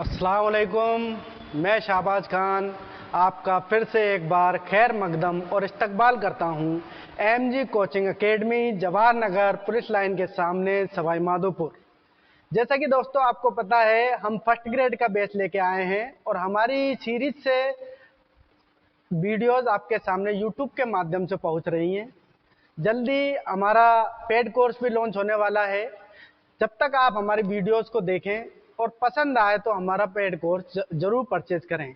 अस्सलाम वालेकुम। मैं शाहबाज खान आपका फिर से एक बार खैर मकदम और इस्तकबाल करता हूँ MG coaching academy, Jawahar Nagar, police line के सामने, सवाई माधोपुर। जैसा कि दोस्तों आपको पता है, हम फर्स्ट ग्रेड का बैच लेके आए हैं और हमारी सीरीज से वीडियोस आपके सामने यूट्यूब के माध्यम से पहुंच रही हैं। जल्दी हमारा पेड कोर्स भी लॉन्च होने वाला है। जब तक आप हमारी वीडियोस को देखें और पसंद आए तो हमारा पेड कोर्स जरूर परचेज करें,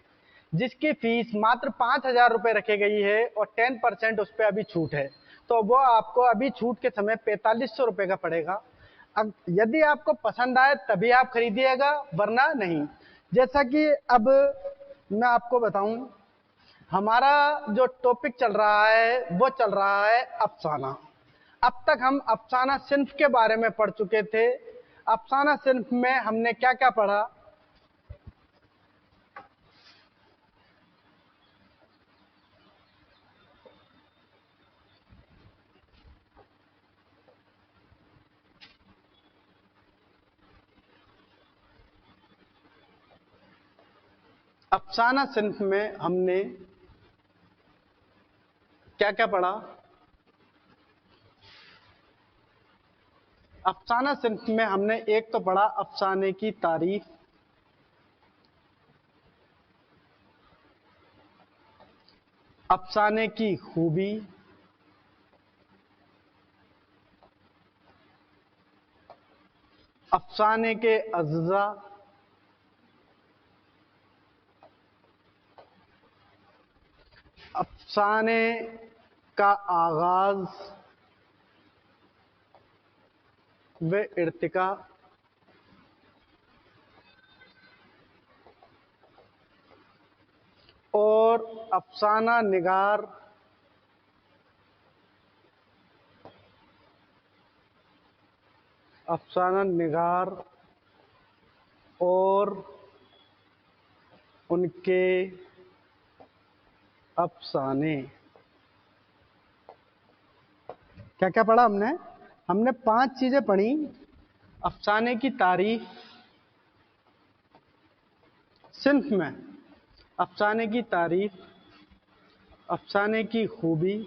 जिसकी फीस मात्र 5,000 रुपये रखी गई है और 10% उस पर अभी छूट है। तो वो आपको अभी छूट के समय 4500 रुपये का पड़ेगा। अब यदि आपको पसंद आए तभी आप खरीदिएगा, वरना नहीं। जैसा कि अब मैं आपको बताऊं, हमारा जो टॉपिक चल रहा है वो चल रहा है अफसाना। अब तक हम अफसाना सिन्फ के बारे में पढ़ चुके थे। अफसाना सिन्फ में हमने क्या क्या पढ़ा? अफसाना सिन्फ में हमने क्या क्या पढ़ा? अफसाना सिन्फ में हमने एक तो पढ़ा अफसाने की तारीफ, अफसाने की खूबी, अफसाने के अज्जा, अफसाने का आगाज व इर्तिका, और अफसाना निगार और उनके अफसाने। क्या क्या पढ़ा हमने? हमने 5 चीजें पढ़ी। अफसाने की तारीफ सिन्फ में, अफसाने की तारीफ, अफसाने की खूबी,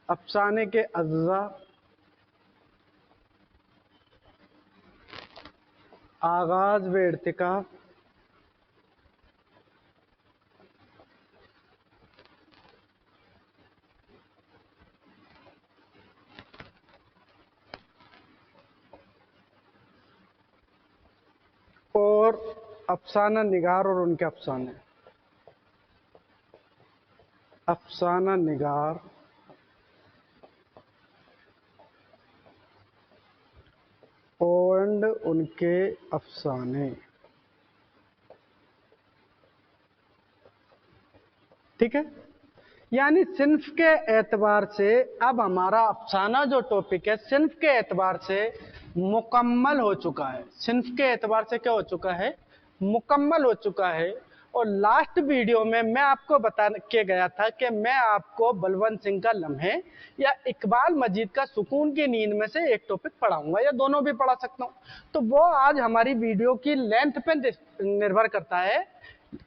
अफसाने के अज्जा, आगाज व इर्तिका, और अफसाना निगार और उनके अफसाने। अफसाना निगार और उनके अफसाने। ठीक है, यानी सिन्फ के एतबार से अब हमारा अफसाना जो टॉपिक है सिन्फ के एतबार से मुकम्मल हो चुका है। सिन्फ के एतबार से क्या हो चुका है? मुकम्मल हो चुका है। और लास्ट वीडियो में मैं आपको बता के गया था कि मैं आपको बलवंत सिंह का लम्हे या इकबाल मजीद का सुकून की नींद में से एक टॉपिक पढ़ाऊंगा, या दोनों भी पढ़ा सकता हूं। तो वो आज हमारी वीडियो की लेंथ पे निर्भर करता है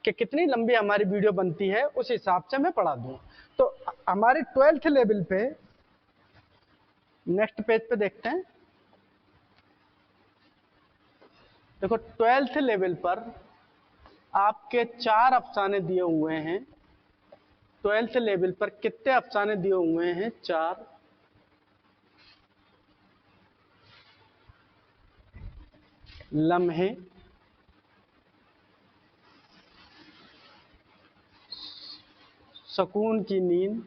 कि कितनी लंबी हमारी वीडियो बनती है, उस हिसाब से मैं पढ़ा दूं। तो हमारे 12th लेवल पे नेक्स्ट पेज पे देखते हैं। देखो 12th लेवल पर आपके 4 अफसाने दिए हुए हैं। 12th लेवल पर कितने अफसाने दिए हुए हैं? 4। लम्हे, सुकून की नींद,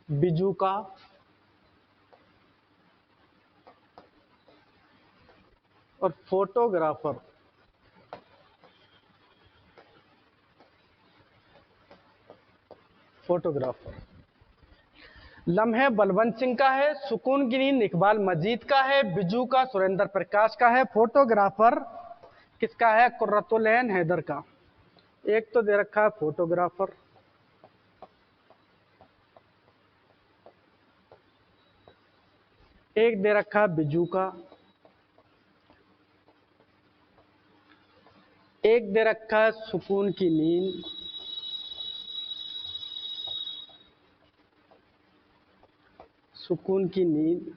बिजू का, और फोटोग्राफर। लम्हे बलवंत सिंह का है, सुकून की नींद इकबाल मजीद का है, बिजू का सुरेंद्र प्रकाश का है, फोटोग्राफर किसका है? कुर्रतुल ऐन हैदर का। एक तो दे रखा है फोटोग्राफर, एक दे रखा है बिजू का, एक दे रखा है सुकून की नींद, सुकून की नींद,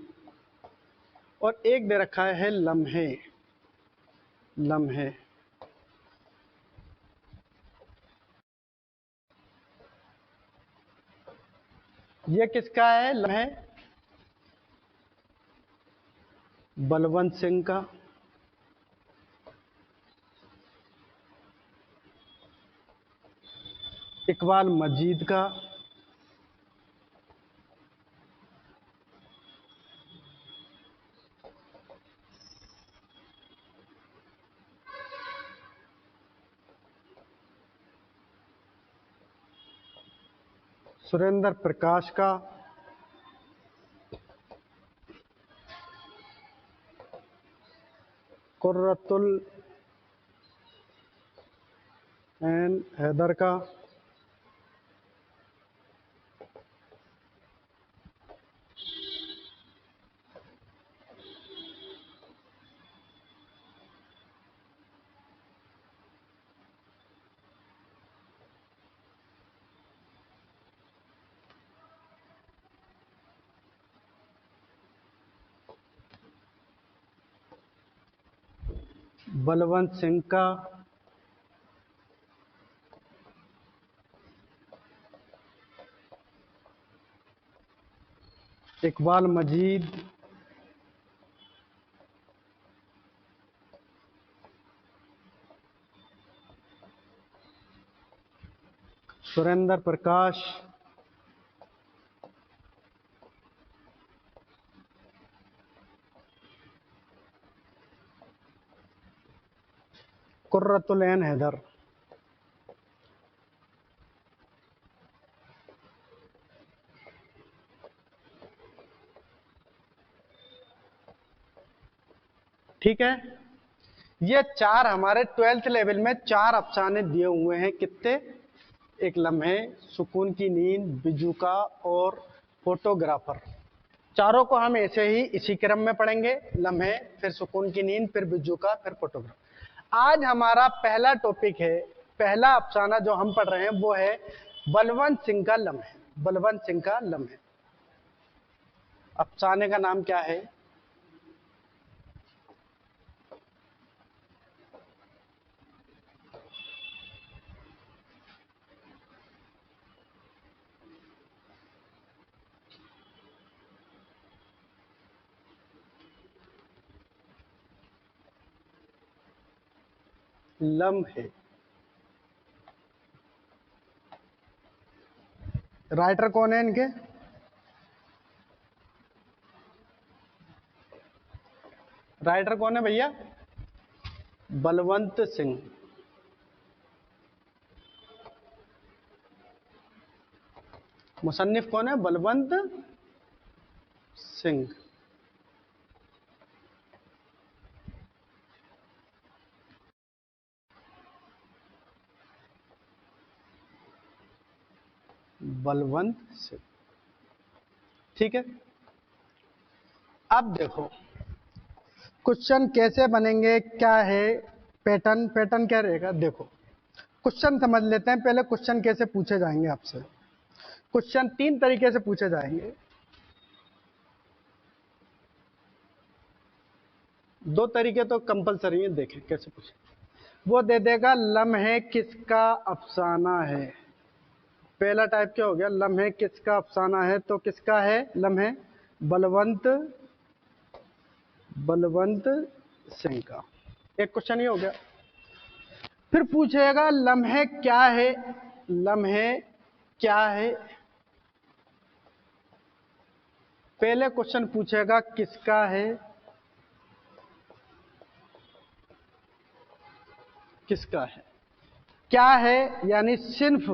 और एक दे रखा है लम्हे, लम्हे। ये किसका है लम्हे? बलवंत सिंह का। इकबाल मजीद का। सुरेंद्र प्रकाश का। कुर्रतुल एन हैदर का। बलवंत सिंह का। इकबाल मजीद। सुरेंद्र प्रकाश। कुर्रतुल ऐन हैदर। ठीक है, ये चार हमारे 12th लेवल में चार अफसाने दिए हुए हैं। कितने? एक लम्हे, सुकून की नींद, बिजू का और फोटोग्राफर। चारों को हम ऐसे ही इसी क्रम में पढ़ेंगे, लम्हे, फिर सुकून की नींद, फिर बिजू का, फिर फोटोग्राफर। आज हमारा पहला टॉपिक है, पहला अफसाना जो हम पढ़ रहे हैं वो है बलवंत सिंह का लम्हे। बलवंत सिंह का लम्हे। अफसाने का नाम क्या है? लम्हे। राइटर कौन है इनके? राइटर कौन है भैया? बलवंत सिंह। मुसन्निफ कौन है? बलवंत सिंह। बलवंत सिंह। ठीक है, अब देखो क्वेश्चन कैसे बनेंगे, क्या है पैटर्न। पैटर्न क्या रहेगा देखो, क्वेश्चन समझ लेते हैं पहले। क्वेश्चन कैसे पूछे जाएंगे आपसे? क्वेश्चन तीन तरीके से पूछे जाएंगे। दो तरीके तो कंपलसरी है, देखें कैसे पूछे। वो दे देगा लम्हे किसका अफसाना है। पहला टाइप क्या हो गया? लम्हे किसका अफसाना है, तो किसका है लम्हे? बलवंत, बलवंत सिंह का। एक क्वेश्चन ये हो गया। फिर पूछेगा लम्हे क्या है, लम्हे क्या है। पहले क्वेश्चन पूछेगा किसका है, किसका है, क्या है यानी सिन्फ,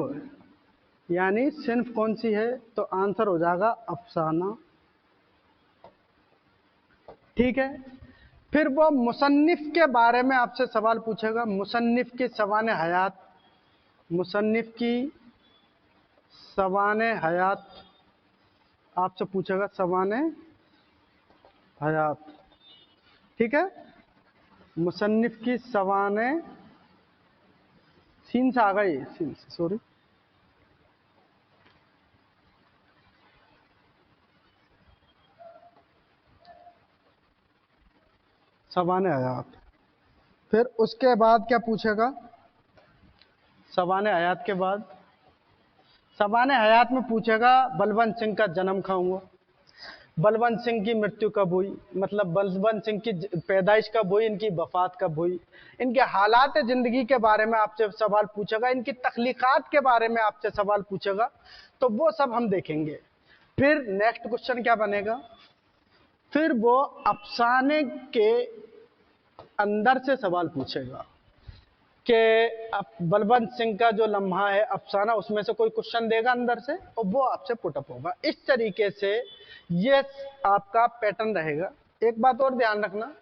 यानी सिन्फ कौन सी है, तो आंसर हो जाएगा अफसाना। ठीक है, फिर वो मुसन्निफ के बारे में आपसे सवाल पूछेगा, मुसन्निफ की सवाने हयात, मुसन्निफ की सवाने हयात आपसे पूछेगा, सवाने हयात। ठीक है, मुसन्निफ की सवाने, सीन से आ गई, सीन से, सॉरी, सवाने हयात। फिर उसके बाद क्या पूछेगा, सवाने हयात के बाद सवाने हयात में पूछेगा बलवंत सिंह का जन्म कहाँ हुआ, बलवंत सिंह की मृत्यु कब हुई, मतलब बलवंत सिंह की पैदाइश कब हुई, इनकी वफात कब हुई, इनके हालात जिंदगी के बारे में आपसे सवाल पूछेगा, इनकी तख्लीकात के बारे में आपसे सवाल पूछेगा, तो वो सब हम देखेंगे। फिर नेक्स्ट क्वेश्चन क्या बनेगा, फिर वो अफसाने के अंदर से सवाल पूछेगा कि अब बलवंत सिंह का जो लम्हा है अफसाना, उसमें से कोई क्वेश्चन देगा अंदर से और वो आपसे पुटअप होगा। इस तरीके से ये आपका पैटर्न रहेगा। एक बात और ध्यान रखना,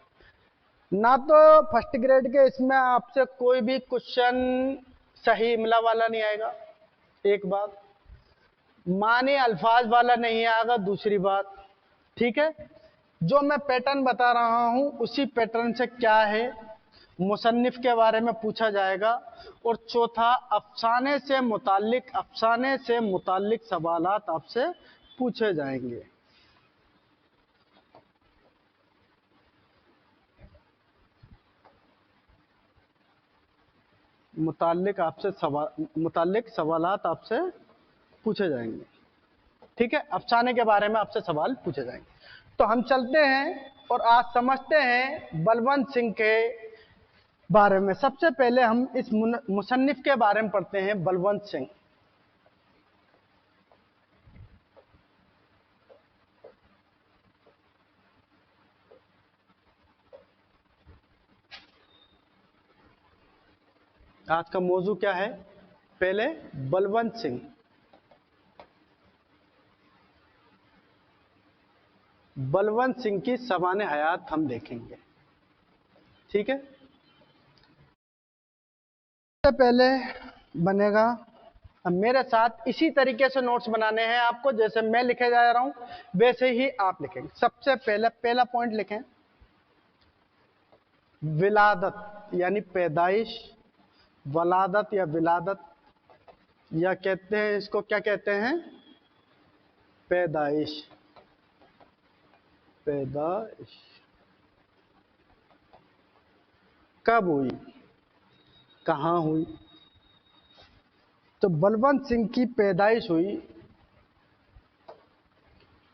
ना तो फर्स्ट ग्रेड के इसमें आपसे कोई भी क्वेश्चन सही इमला वाला नहीं आएगा, एक बात, माने अल्फाज वाला नहीं आएगा, दूसरी बात। ठीक है, जो मैं पैटर्न बता रहा हूं उसी पैटर्न से क्या है, मुसन्निफ के बारे में पूछा जाएगा, और चौथा अफसाने से मुताल्लिक सवालात आपसे पूछे जाएंगे। मुताल्लिक सवालात आपसे पूछे जाएंगे। ठीक है, अफसाने के बारे में आपसे सवाल पूछे जाएंगे। तो हम चलते हैं और आज समझते हैं बलवंत सिंह के बारे में। सबसे पहले हम इस मुसन्निफ के बारे में पढ़ते हैं, बलवंत सिंह। आज का मौजू क्या है, पहले बलवंत सिंह, बलवंत सिंह की सवाने हयात हम देखेंगे। ठीक है, सबसे पहले बनेगा, अब मेरे साथ इसी तरीके से नोट्स बनाने हैं आपको, जैसे मैं लिखे जा रहा हूं वैसे ही आप लिखेंगे। सबसे पहले पहला पॉइंट लिखें, विलादत यानी पैदाइश, वलादत या विलादत, या कहते हैं इसको, क्या कहते हैं, पैदाइश। पैदाइश कब हुई, कहां हुई, तो बलवंत सिंह की पैदाइश हुई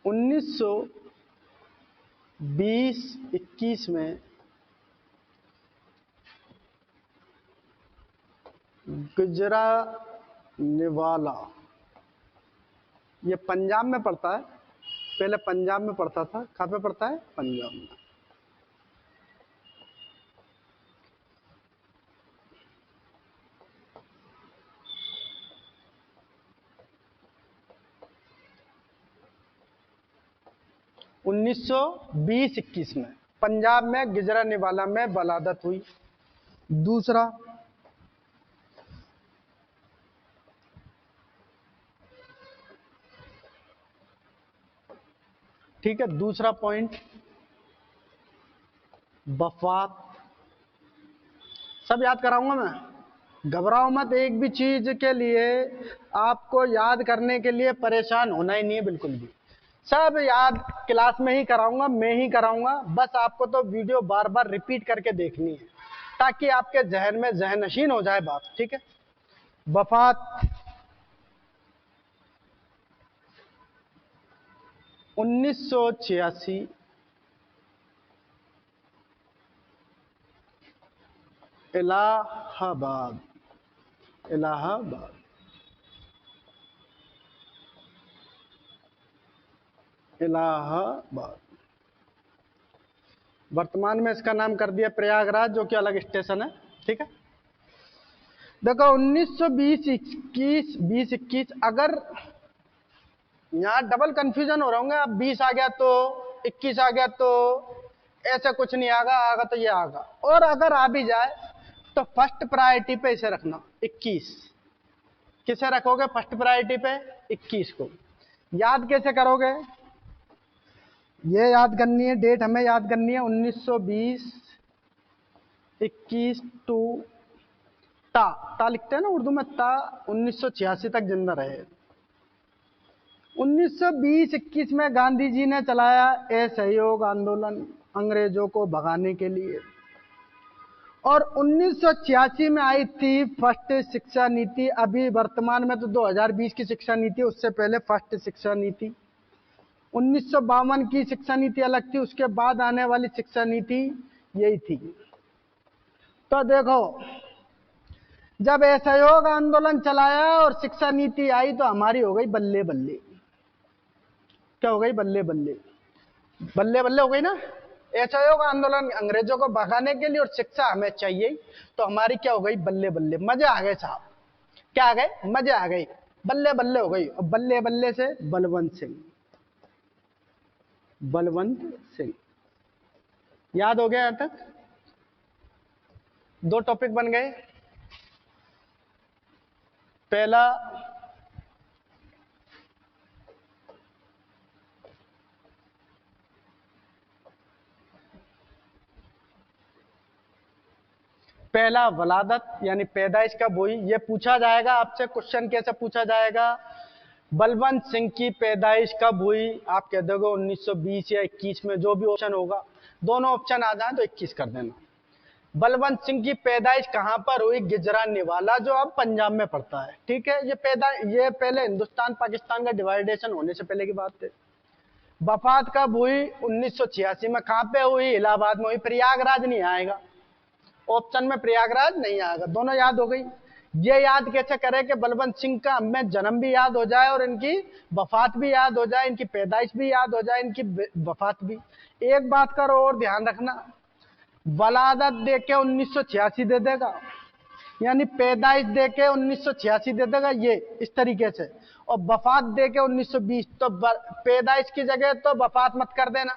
1920-21 में गुजरानिवाला, ये पंजाब में पड़ता है, पहले पंजाब में पड़ता था, कहाँ पे पड़ता है, पंजाब में। उन्नीस सौ 20-21 में पंजाब में गुजरानिवाला में वलादत हुई। दूसरा, ठीक है, दूसरा पॉइंट, वफात। सब याद कराऊंगा मैं, घबराओ मत, एक भी चीज के लिए आपको याद करने के लिए परेशान होना ही नहीं है बिल्कुल भी, सब याद क्लास में ही कराऊंगा, मैं ही कराऊंगा, बस आपको तो वीडियो बार बार रिपीट करके देखनी है ताकि आपके जहन में जहनशीन हो जाए बात। ठीक है, वफात 1986, इलाहाबाद, इलाहाबाद, इलाहाबाद। वर्तमान में इसका नाम कर दिया प्रयागराज, जो कि अलग स्टेशन है। ठीक है, देखो 1920-21, अगर यहाँ डबल कंफ्यूजन हो रहा होंगे, अब 20 आ गया तो 21 आ गया तो ऐसा कुछ नहीं आगा, आगा तो ये आगा, और अगर आ भी जाए तो फर्स्ट प्रायोरिटी पे इसे रखना 21। किसे रखोगे फर्स्ट प्रायोरिटी पे, 21 को। याद कैसे करोगे, ये याद करनी है, डेट हमें याद करनी है 1920, 21 टू ता लिखते हैं ना उर्दू में, ता 1986 तक जिंदा रहे। 1920-21 में गांधी जी ने चलाया असहयोग आंदोलन अंग्रेजों को भगाने के लिए, और 1986 में आई थी फर्स्ट शिक्षा नीति। अभी वर्तमान में तो 2020 की शिक्षा नीति, उससे पहले फर्स्ट शिक्षा नीति। 1952 की शिक्षा नीति अलग थी, उसके बाद आने वाली शिक्षा नीति यही थी। तो देखो, जब असहयोग आंदोलन चलाया और शिक्षा नीति आई तो हमारी हो गई बल्ले बल्ले। क्या हो गई? बल्ले बल्ले, बल्ले बल्ले हो गई ना। असहयोग आंदोलन अंग्रेजों को भगाने के लिए और शिक्षा हमें चाहिए, तो हमारी क्या हो गई? बल्ले बल्ले। मजे आ गए साहब, क्या आ गए? मजे आ गए, बल्ले बल्ले हो गई। और बल्ले बल्ले से बलवंत सिंह, बलवंत सिंह याद हो गया? यहां तक दो टॉपिक बन गए। पहला पहला वलादत यानी पैदाइश कब हुई, ये पूछा जाएगा आपसे। क्वेश्चन कैसे पूछा जाएगा? बलवंत सिंह की पैदाइश कब हुई? आप कह दोगे 1920 या 21 में, जो भी ऑप्शन होगा। दोनों ऑप्शन आ जाए तो 21 कर देना। बलवंत सिंह की पैदाइश कहां पर हुई? गुजरांवाला, जो अब पंजाब में पड़ता है। ठीक है, ये पहले हिंदुस्तान पाकिस्तान का डिवाइडेशन होने से पहले की बात है। वफात कब हुई? 1986 में। कहां पे हुई? इलाहाबाद में हुई। प्रयागराज नहीं आएगा ऑप्शन में, प्रयागराज नहीं आएगा। दोनों याद हो गई। ये याद कैसे करें कि बलवंत सिंह का हमें जन्म भी याद हो जाए और इनकी वफात भी याद हो जाए, इनकी पैदाइश भी याद हो जाए, इनकी वफात भी। एक बात का और ध्यान रखना, वलादत दे के 1986 दे देगा, यानी पैदाइश दे के 1986 दे देगा, ये इस तरीके से। और वफात दे के 1920, तो पैदाइश की जगह तो वफात मत कर देना,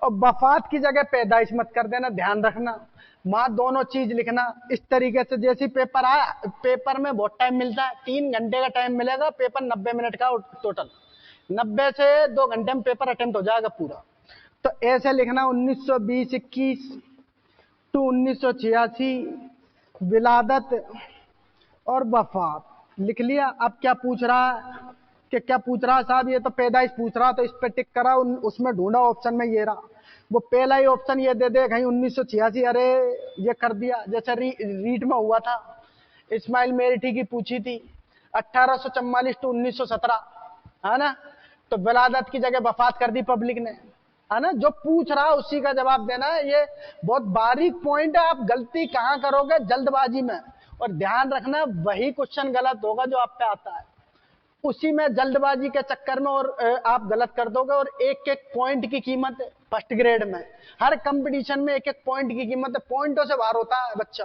और वफात की जगह पैदाइश मत कर देना, ध्यान रखना। मां दोनों चीज लिखना इस तरीके से। जैसे पेपर आया, पेपर में बहुत टाइम मिलता है, 3 घंटे का टाइम मिलेगा, पेपर 90 मिनट का टोटल, 90 से 2 घंटे में पेपर अटेम्प्ट हो जाएगा पूरा। तो ऐसे लिखना 1920-21 टू 1986, विलादत और वफात। लिख लिया? अब क्या पूछ रहा है कि क्या पूछ रहा है साहब? ये तो पैदाइश पूछ रहा, तो इस पे टिक करा, उसमें ढूंढा ऑप्शन में, ये रहा। वो पहला ही ऑप्शन ये दे दे कहीं 1986, अरे ये कर दिया। जैसे रीट में हुआ था, इस्माइल मेरिठी की पूछी थी 1844 टू 1917, है ना। तो विलादत की जगह वफात कर दी पब्लिक ने, है ना। जो पूछ रहा उसी का जवाब देना है। ये बहुत बारीक पॉइंट है। आप गलती कहां करोगे? जल्दबाजी में। और ध्यान रखना, वही क्वेश्चन गलत होगा जो आप पे आता है, उसी में जल्दबाजी के चक्कर में और आप गलत कर दोगे। और एक एक पॉइंट की कीमत फर्स्ट ग्रेड में, हर कंपटीशन में एक एक पॉइंट की कीमत है, पॉइंटों से बाहर होता है बच्चा।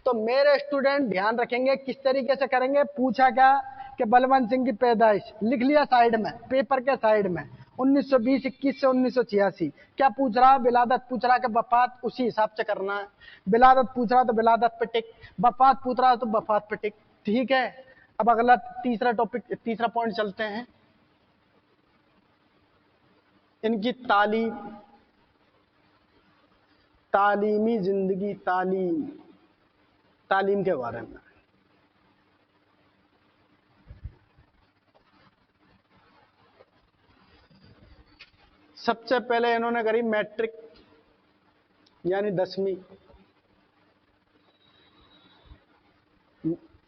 तो मेरे स्टूडेंट ध्यान रखेंगे किस तरीके से करेंगे। पूछा क्या कि बलवंत सिंह की पैदाइश, लिख लिया साइड में, पेपर के साइड में, 1920-21 से 1986। क्या पूछ रहा? विलादत पूछ रहा कि वफात, उसी हिसाब से करना है। विलादत पूछ रहा तो विलादत पे टिक, वफात पूछ रहा तो वफात पे टिक। ठीक है, अब अगला तीसरा टॉपिक, तीसरा पॉइंट चलते हैं। इनकी तालीम, तालीमी जिंदगी, तालीम के बारे में। सबसे पहले इन्होंने करी मैट्रिक यानी 10वीं।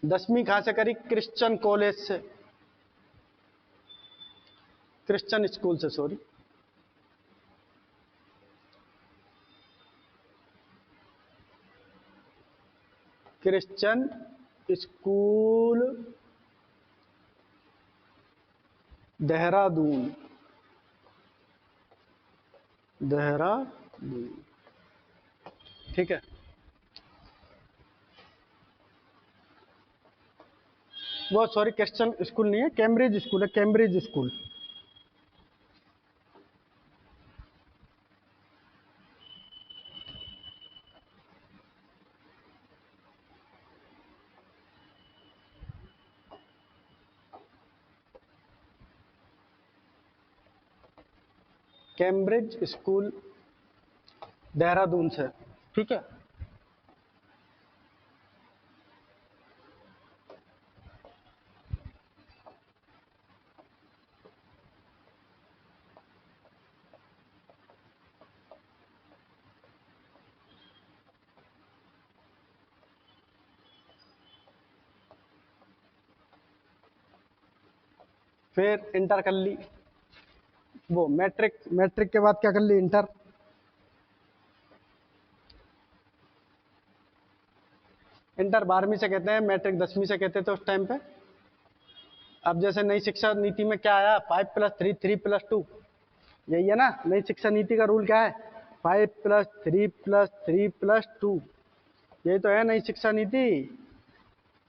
10वीं कहां से करी? क्रिश्चियन कॉलेज से, क्रिश्चियन स्कूल से, sorry. Christian school Dehradun, Dehradun. ठीक है, वो सॉरी क्रिश्चियन स्कूल नहीं है, कैम्ब्रिज स्कूल है, Cambridge school. Cambridge school Dehradun से, ठीक है। फिर इंटर कर ली, वो मैट्रिक, मैट्रिक के बाद क्या कर ली, इंटर। इंटर 12वीं से कहते हैं, मैट्रिक 10वीं से कहते थे उस टाइम पे। अब जैसे नई शिक्षा नीति में क्या आया, 5+3 3+2, यही है ना नई शिक्षा नीति का रूल, क्या है 5+3+3+2, यही तो है नई शिक्षा नीति।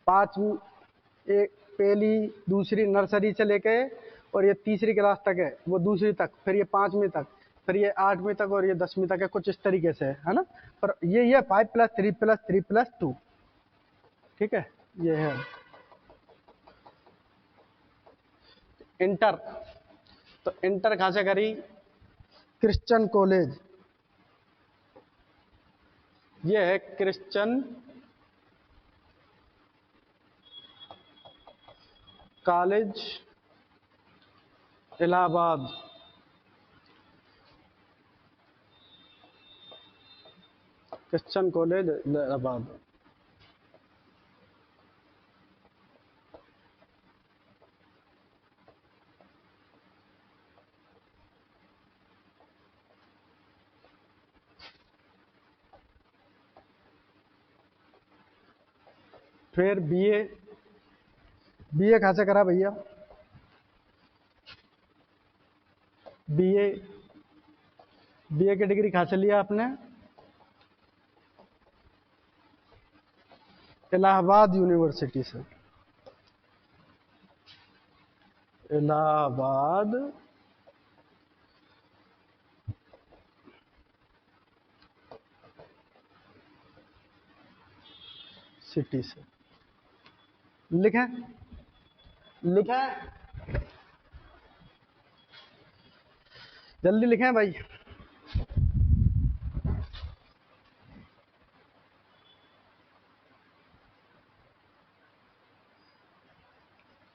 5 एक पहली दूसरी नर्सरी से लेके और ये तीसरी क्लास तक है, वो दूसरी तक, फिर ये 5वीं तक, फिर ये 8वीं तक और ये 10वीं तक है, कुछ इस तरीके से है ना। पर ये 5+3+3+2, ठीक है, ये है। इंटर, तो इंटर कहाँ से करी, क्रिश्चियन कॉलेज, ये है Christian college Allahabad, Christian college Allahabad. फिर बीए, बीए कहाँ से करा भैया, बीए, बीए की डिग्री कहाँ से लिया आपने, इलाहाबाद यूनिवर्सिटी से, इलाहाबाद सिटी से। लिखें, लिखें, जल्दी लिखें भाई।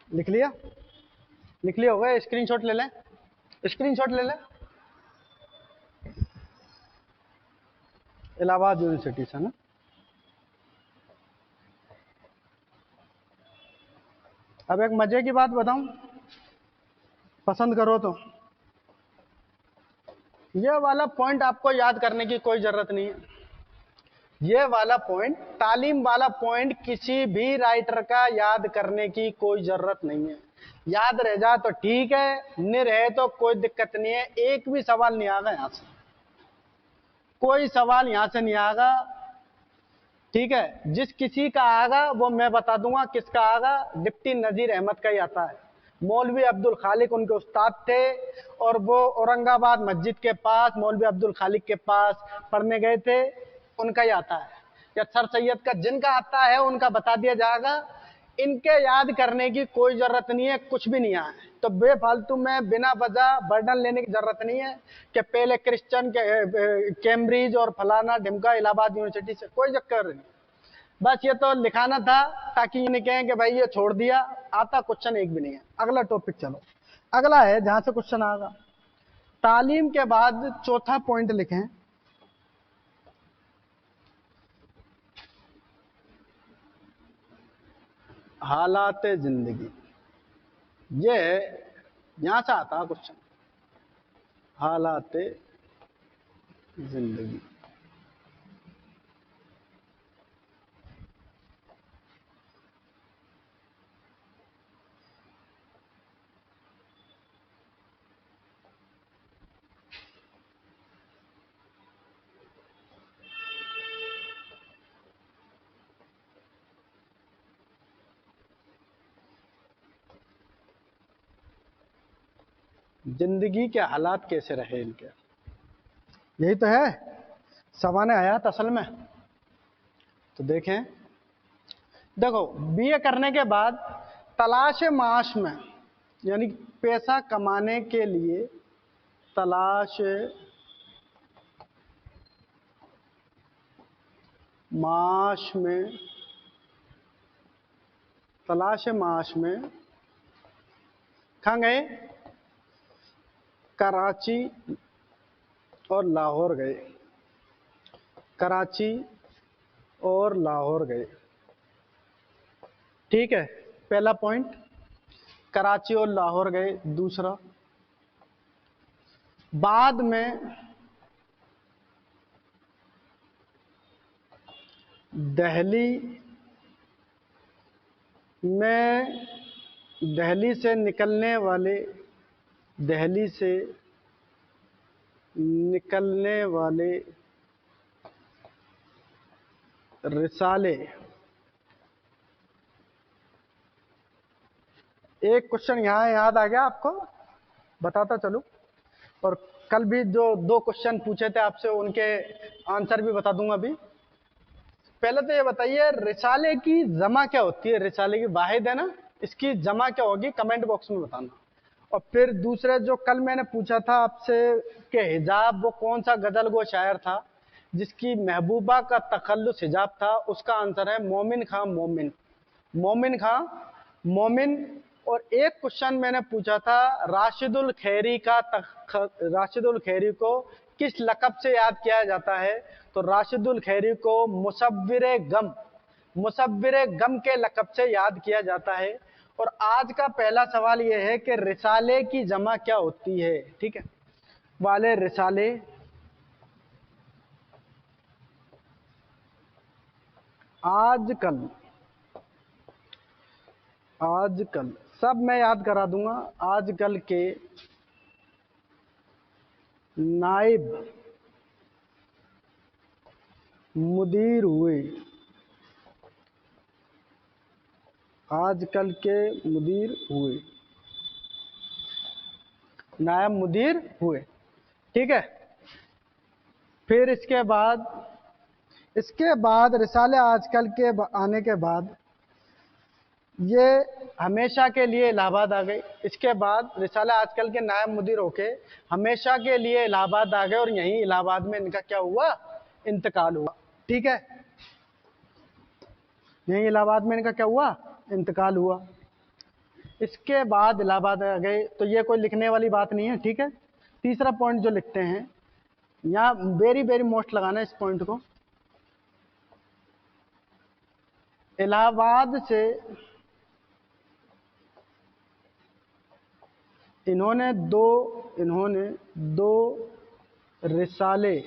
लिख लिया, लिख लिया होगा, स्क्रीनशॉट ले लें, स्क्रीनशॉट ले लें। इलाहाबाद यूनिवर्सिटी से ना, अब एक मजे की बात बताऊं, पसंद करो तो, ये वाला पॉइंट आपको याद करने की कोई जरूरत नहीं है। ये वाला पॉइंट, तालीम वाला पॉइंट, किसी भी राइटर का याद करने की कोई जरूरत नहीं है। याद रह जा तो ठीक है, नहीं रहे तो कोई दिक्कत नहीं है। एक भी सवाल नहीं आएगा यहां से, कोई सवाल यहां से नहीं आएगा, ठीक है। जिस किसी का आएगा वो मैं बता दूंगा किसका आएगा, डिप्टी नजीर अहमद का ही आता है। मौलवी अब्दुल खालिक उनके उस्ताद थे, और वो औरंगाबाद मस्जिद के पास मौलवी अब्दुल खालिक के पास पढ़ने गए थे, उनका ही आता है। या सर सैयद का, जिनका आता है उनका बता दिया जाएगा। इनके याद करने की कोई जरूरत नहीं है, कुछ भी नहीं है। तो बेफालतू में बिना वजह बर्डन लेने की जरूरत नहीं है कि पहले क्रिश्चियन के कैम्ब्रिज और फलाना ढिमका इलाहाबाद यूनिवर्सिटी से, कोई चक्कर नहीं। बस ये तो लिखाना था ताकि ये नहीं कहें कि भाई ये छोड़ दिया, आता क्वेश्चन एक भी नहीं है। अगला टॉपिक चलो, अगला है जहां से क्वेश्चन आएगा। तालीम के बाद चौथा पॉइंट लिखें, हालात जिंदगी। ये यहां से आता है क्वेश्चन, हालात जिंदगी। जिंदगी के हालात कैसे रहे इनके, यही तो है सवाने हयात असल में। तो देखें, देखो बीए करने के बाद तलाश माश में, यानी पैसा कमाने के लिए तलाश माश में, तलाश माश में कहाँ गए? कराची और लाहौर गए, कराची और लाहौर गए। ठीक है, पहला पॉइंट कराची और लाहौर गए। दूसरा, बाद में दिल्ली में, दिल्ली से निकलने वाले, दिल्ली से निकलने वाले रिसाले। एक क्वेश्चन यहाँ याद आ गया आपको, बताता चलूं, और कल भी जो 2 क्वेश्चन पूछे थे आपसे उनके आंसर भी बता दूंगा अभी। पहले तो ये बताइए रिसाले की जमा क्या होती है? रिसाले की वाहिद है ना, इसकी जमा क्या होगी? कमेंट बॉक्स में बताना। और फिर दूसरा जो कल मैंने पूछा था आपसे कि हिजाब वो कौन सा गजल गो शायर था जिसकी महबूबा का तखल्लुस हिजाब था, उसका आंसर है मोमिन खां मोमिन, मोमिन खां मोमिन। और एक क्वेश्चन मैंने पूछा था राशिदुल खैरी का राशिदुल खैरी को किस लक़ब से याद किया जाता है? तो राशिदुल खैरी को मुसव्विरे गम, मुसव्विरे गम के लक़ब से याद किया जाता है। और आज का पहला सवाल यह है कि रिसाले की जमा क्या होती है? ठीक है वाले, रिसाले आजकल, आजकल सब मैं याद करा दूंगा। आजकल के नाइब मुदीर हुए, आजकल के मुदीर हुए, नायब मुदीर हुए। ठीक है, फिर इसके बाद रिसाले आजकल के आने के बाद ये हमेशा के लिए इलाहाबाद आ गए। इसके बाद रिसाला आजकल के नायब मुदीर होके हमेशा के लिए इलाहाबाद आ गए और यहीं इलाहाबाद में इनका क्या हुआ? इंतकाल हुआ। ठीक है, यहीं इलाहाबाद में इनका क्या हुआ? इंतकाल हुआ। इसके बाद इलाहाबाद आ गए, तो ये कोई लिखने वाली बात नहीं है। ठीक है, तीसरा पॉइंट जो लिखते हैं यहाँ वेरी वेरी मोस्ट लगाना इस पॉइंट को, इलाहाबाद से इन्होंने दो रिसाले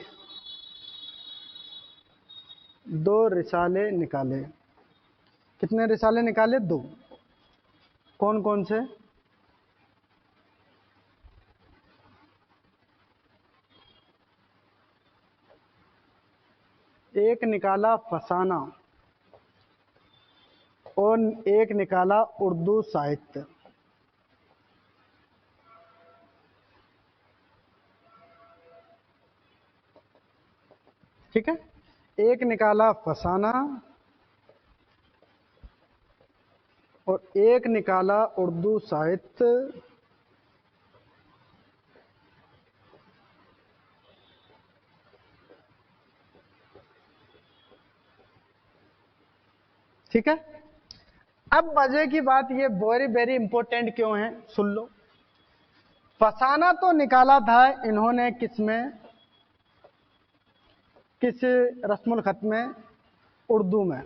निकाले। कितने रिसाले निकाले? 2। कौन कौन से? एक निकाला फसाना और एक निकाला उर्दू साहित्य। ठीक है, एक निकाला फसाना और एक निकाला उर्दू साहित्य। ठीक है, अब मजे की बात ये वेरी वेरी इंपॉर्टेंट क्यों है, सुन लो। फसाना तो निकाला था इन्होंने किसमें, किस रस्मुल खत में? उर्दू में।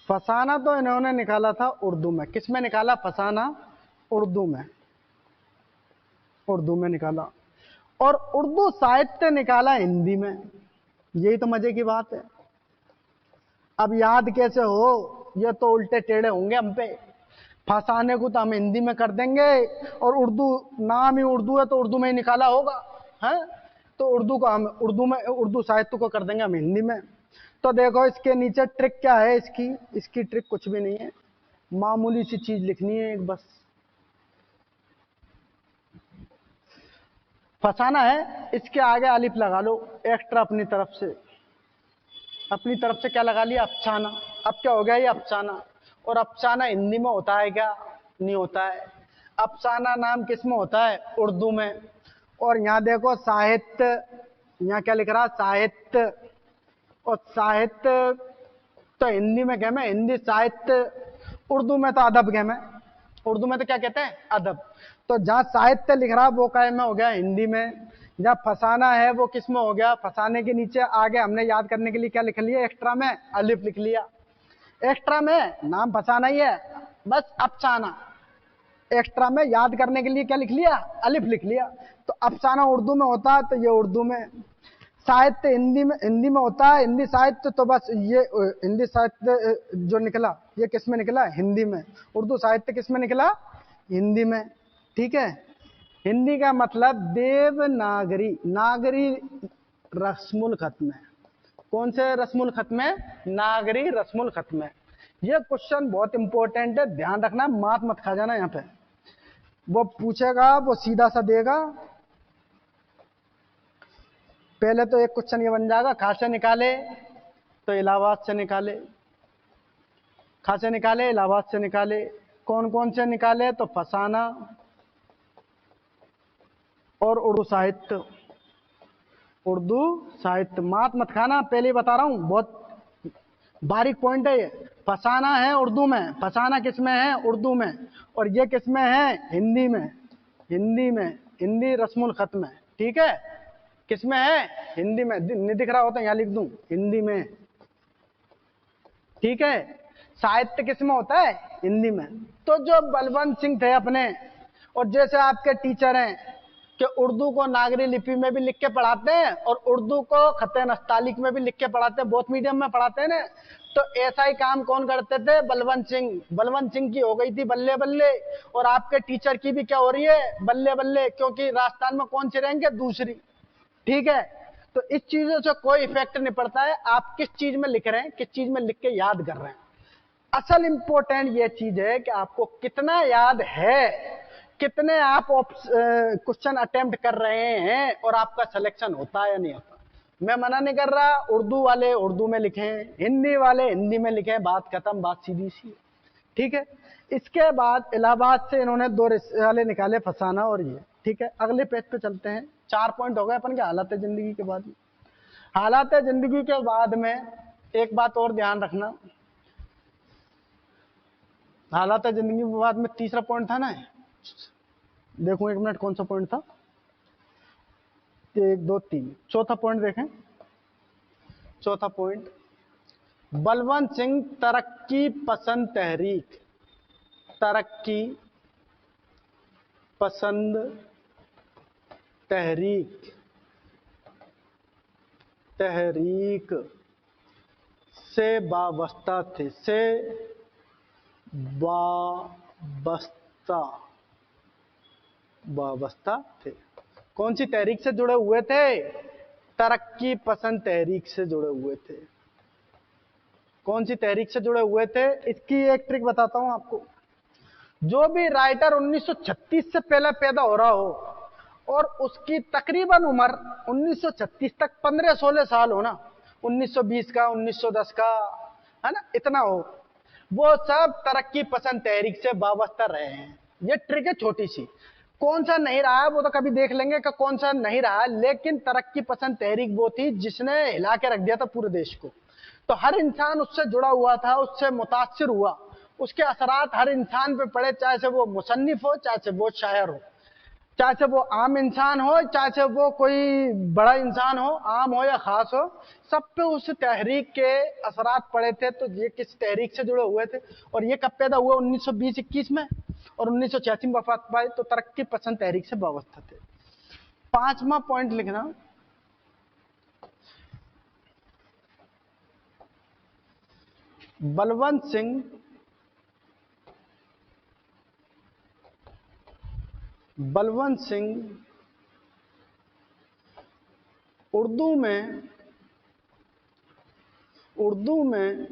फसाना तो इन्होंने निकाला था उर्दू में। किस में निकाला फसाना? उर्दू में, उर्दू में निकाला। और उर्दू साहित्य निकाला हिंदी में। यही तो मजे की बात है। अब याद कैसे हो? ये तो उल्टे टेढ़े होंगे हम पे। फसाने को तो हम हिंदी में कर देंगे और उर्दू, नाम ही उर्दू है तो उर्दू में ही निकाला होगा, है? तो उर्दू को हम उर्दू में, उर्दू साहित्य को कर देंगे हम हिंदी में। तो देखो इसके नीचे ट्रिक क्या है इसकी ट्रिक कुछ भी नहीं है, मामूली सी चीज लिखनी है एक बस। फसाना है, इसके आगे अलिफ लगा लो एक्स्ट्रा अपनी तरफ से। अपनी तरफ से क्या लगा लिया? अफसाना। अब क्या हो गया ये? अफसाना। और अफसाना हिंदी में होता है क्या? नहीं होता है। अफसाना नाम किस में होता है? उर्दू में। और यहाँ देखो साहित्य, यहाँ क्या लिख रहा साहित्य, और साहित्य तो हिंदी में कहते हैं हिंदी साहित्य, उर्दू में तो अदब कहते हैं, उर्दू में तो क्या कहते हैं अदब। तो जहाँ साहित्य लिख रहा वो काय में हो गया हिंदी में, जहाँ फसाना है वो किस में हो गया, फसाने के नीचे आगे हमने याद करने के लिए क्या लिख लिया, एक्स्ट्रा में अलिफ लिख लिया। एक्स्ट्रा में नाम फसाना ही है, बस अफसाना, एक्स्ट्रा में याद करने के लिए क्या लिख लिया, अलिफ लिख लिया। तो अफसाना उर्दू में होता है तो ये उर्दू में, साहित्य हिंदी में होता है, हिंदी साहित्य तो बस ये हिंदी साहित्य जो निकला ये किस में निकला, हिंदी में। उर्दू साहित्य किस में निकला, हिंदी में। ठीक है, हिंदी का मतलब देवनागरी, नागरी रस्मुल खत में। कौन से रस्मुल खत में, नागरी रस्मुल खत में। ये क्वेश्चन बहुत इंपॉर्टेंट है, ध्यान रखना, मात मत खा जाना। यहाँ पे वो पूछेगा वो सीधा सा देगा। पहले तो एक क्वेश्चन ये बन जाएगा, कहां से निकाले, तो इलाहाबाद से निकाले, कहां से निकाले, इलाहाबाद से निकाले। कौन कौन से निकाले, तो फसाना और उर्दू साहित्य, उर्दू साहित्य। मात मत खाना, पहले ही बता रहा हूं, बहुत बारीक पॉइंट है ये। फसाना है उर्दू में, फसाना किस में है, उर्दू में, और ये किस में है, हिंदी में, हिंदी में, हिंदी रस्मुल खत में। ठीक है, किस में है, हिंदी में। नहीं दिख रहा होता यहां लिख दूं, हिंदी में। ठीक है, साहित्य किस में होता है, हिंदी में। तो जो बलवंत सिंह थे अपने, और जैसे आपके टीचर हैं कि उर्दू को नागरी लिपि में भी लिख के पढ़ाते हैं और उर्दू को खत्ते नस्तालिक में भी लिख के पढ़ाते हैं, बोथ मीडियम में पढ़ाते हैं ना। तो ऐसा ही काम कौन करते थे, बलवंत सिंह। बलवंत सिंह की हो गई थी बल्ले बल्ले, और आपके टीचर की भी क्या हो रही है, बल्ले बल्ले, क्योंकि राजस्थान में कौन सी रहेंगे, दूसरी। ठीक है, तो इस चीजों से कोई इफेक्ट नहीं पड़ता है, आप किस चीज में लिख रहे हैं, किस चीज में लिख के याद कर रहे हैं। असल इंपॉर्टेंट ये चीज है कि आपको कितना याद है, कितने आप क्वेश्चन अटेम्प्ट कर रहे हैं, और आपका सिलेक्शन होता है या नहीं होता। मैं मना नहीं कर रहा, उर्दू वाले उर्दू में लिखें, हिंदी वाले हिंदी में लिखें, बात खत्म, बात सीधी सी। ठीक है, इसके बाद इलाहाबाद से इन्होंने दो रिसाले निकाले, फसाना और ये। ठीक है, अगले पेज पे चलते हैं। 4 पॉइंट हो गए अपन के हालात जिंदगी के बाद में। हालात जिंदगी के बाद में एक बात और ध्यान रखना, हालात जिंदगी के बाद में तीसरा पॉइंट था ना, देखो एक मिनट कौन सा पॉइंट था, 1 2 3, चौथा पॉइंट देखें। चौथा पॉइंट, बलवंत सिंह तरक्की पसंद तहरीक, तरक्की पसंद तहरीक, तहरीक से वाबस्ता थे, से वाबस्ता, वाबस्ता थे। कौन सी तहरीक से जुड़े हुए थे, तरक्की पसंद तहरीक से जुड़े हुए थे। कौन सी तहरीक से जुड़े हुए थे, इसकी एक ट्रिक बताता हूं आपको। जो भी राइटर 1936 से पहले पैदा हो रहा हो और उसकी तकरीबन उम्र 1936 तक 15-16 साल हो ना, 1920 का, 1910 का, है ना, इतना हो, वो सब तरक्की पसंद तहरीक से वाबस्ता रहे हैं। ये ट्रिक है छोटी सी। कौन सा नहीं रहा है वो तो कभी देख लेंगे कि कौन सा नहीं रहा, लेकिन तरक्की पसंद तहरीक वो थी जिसने हिला के रख दिया था पूरे देश को। तो हर इंसान उससे जुड़ा हुआ था, उससे मुतासिर हुआ, उसके असरात हर इंसान पे पड़े, चाहे से वो मुसन्निफ हो, चाहे से वो शायर हो, चाहे से वो आम इंसान हो, चाहे से वो कोई बड़ा इंसान हो, आम हो या खास हो, सब पे उस तहरीक के असरात पड़े थे। तो ये किस तहरीक से जुड़े हुए थे, और ये कब पैदा हुआ, 1920-21 में, और 1986 में वफात पाई। तो तरक्की पसंद तहरीक से वाबस्ता थे। 5वां पॉइंट लिखना, बलवंत सिंह उर्दू में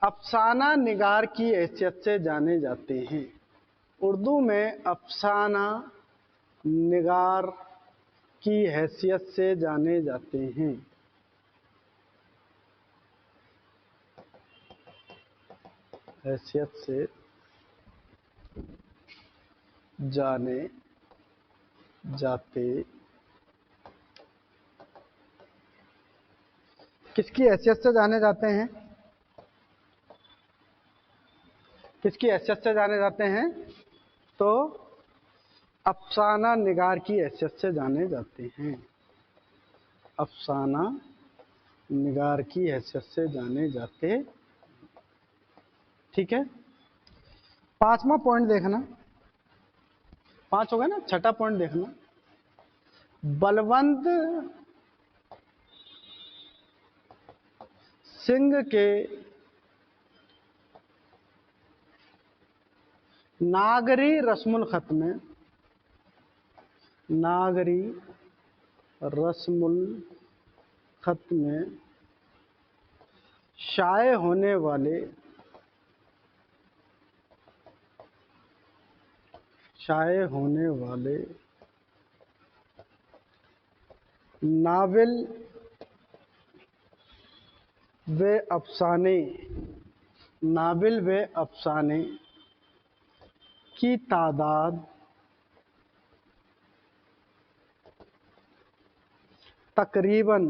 अफसाना निगार की हैसियत से जाने जाते हैं। उर्दू में अफसाना निगार की हैसियत से जाने जाते हैं। हैसियत से जाने जाते। किसकी हैसियत से जाने जाते हैं? किसकी हैसियत से जाने जाते हैं? तो अफसाना निगार की हैसियत से जाने जाते हैं। अफसाना निगार की हैसियत से जाने जाते। ठीक है, पांचवा पॉइंट देखना, 5 हो गया ना, छठा पॉइंट देखना। बलवंत सिंह के नागरी रस्मुल खत में, नागरी रस्मुल खत में शाये होने वाले, शाये होने वाले नावल व अफसाने, नावल व अफसाने की तादाद तकरीबन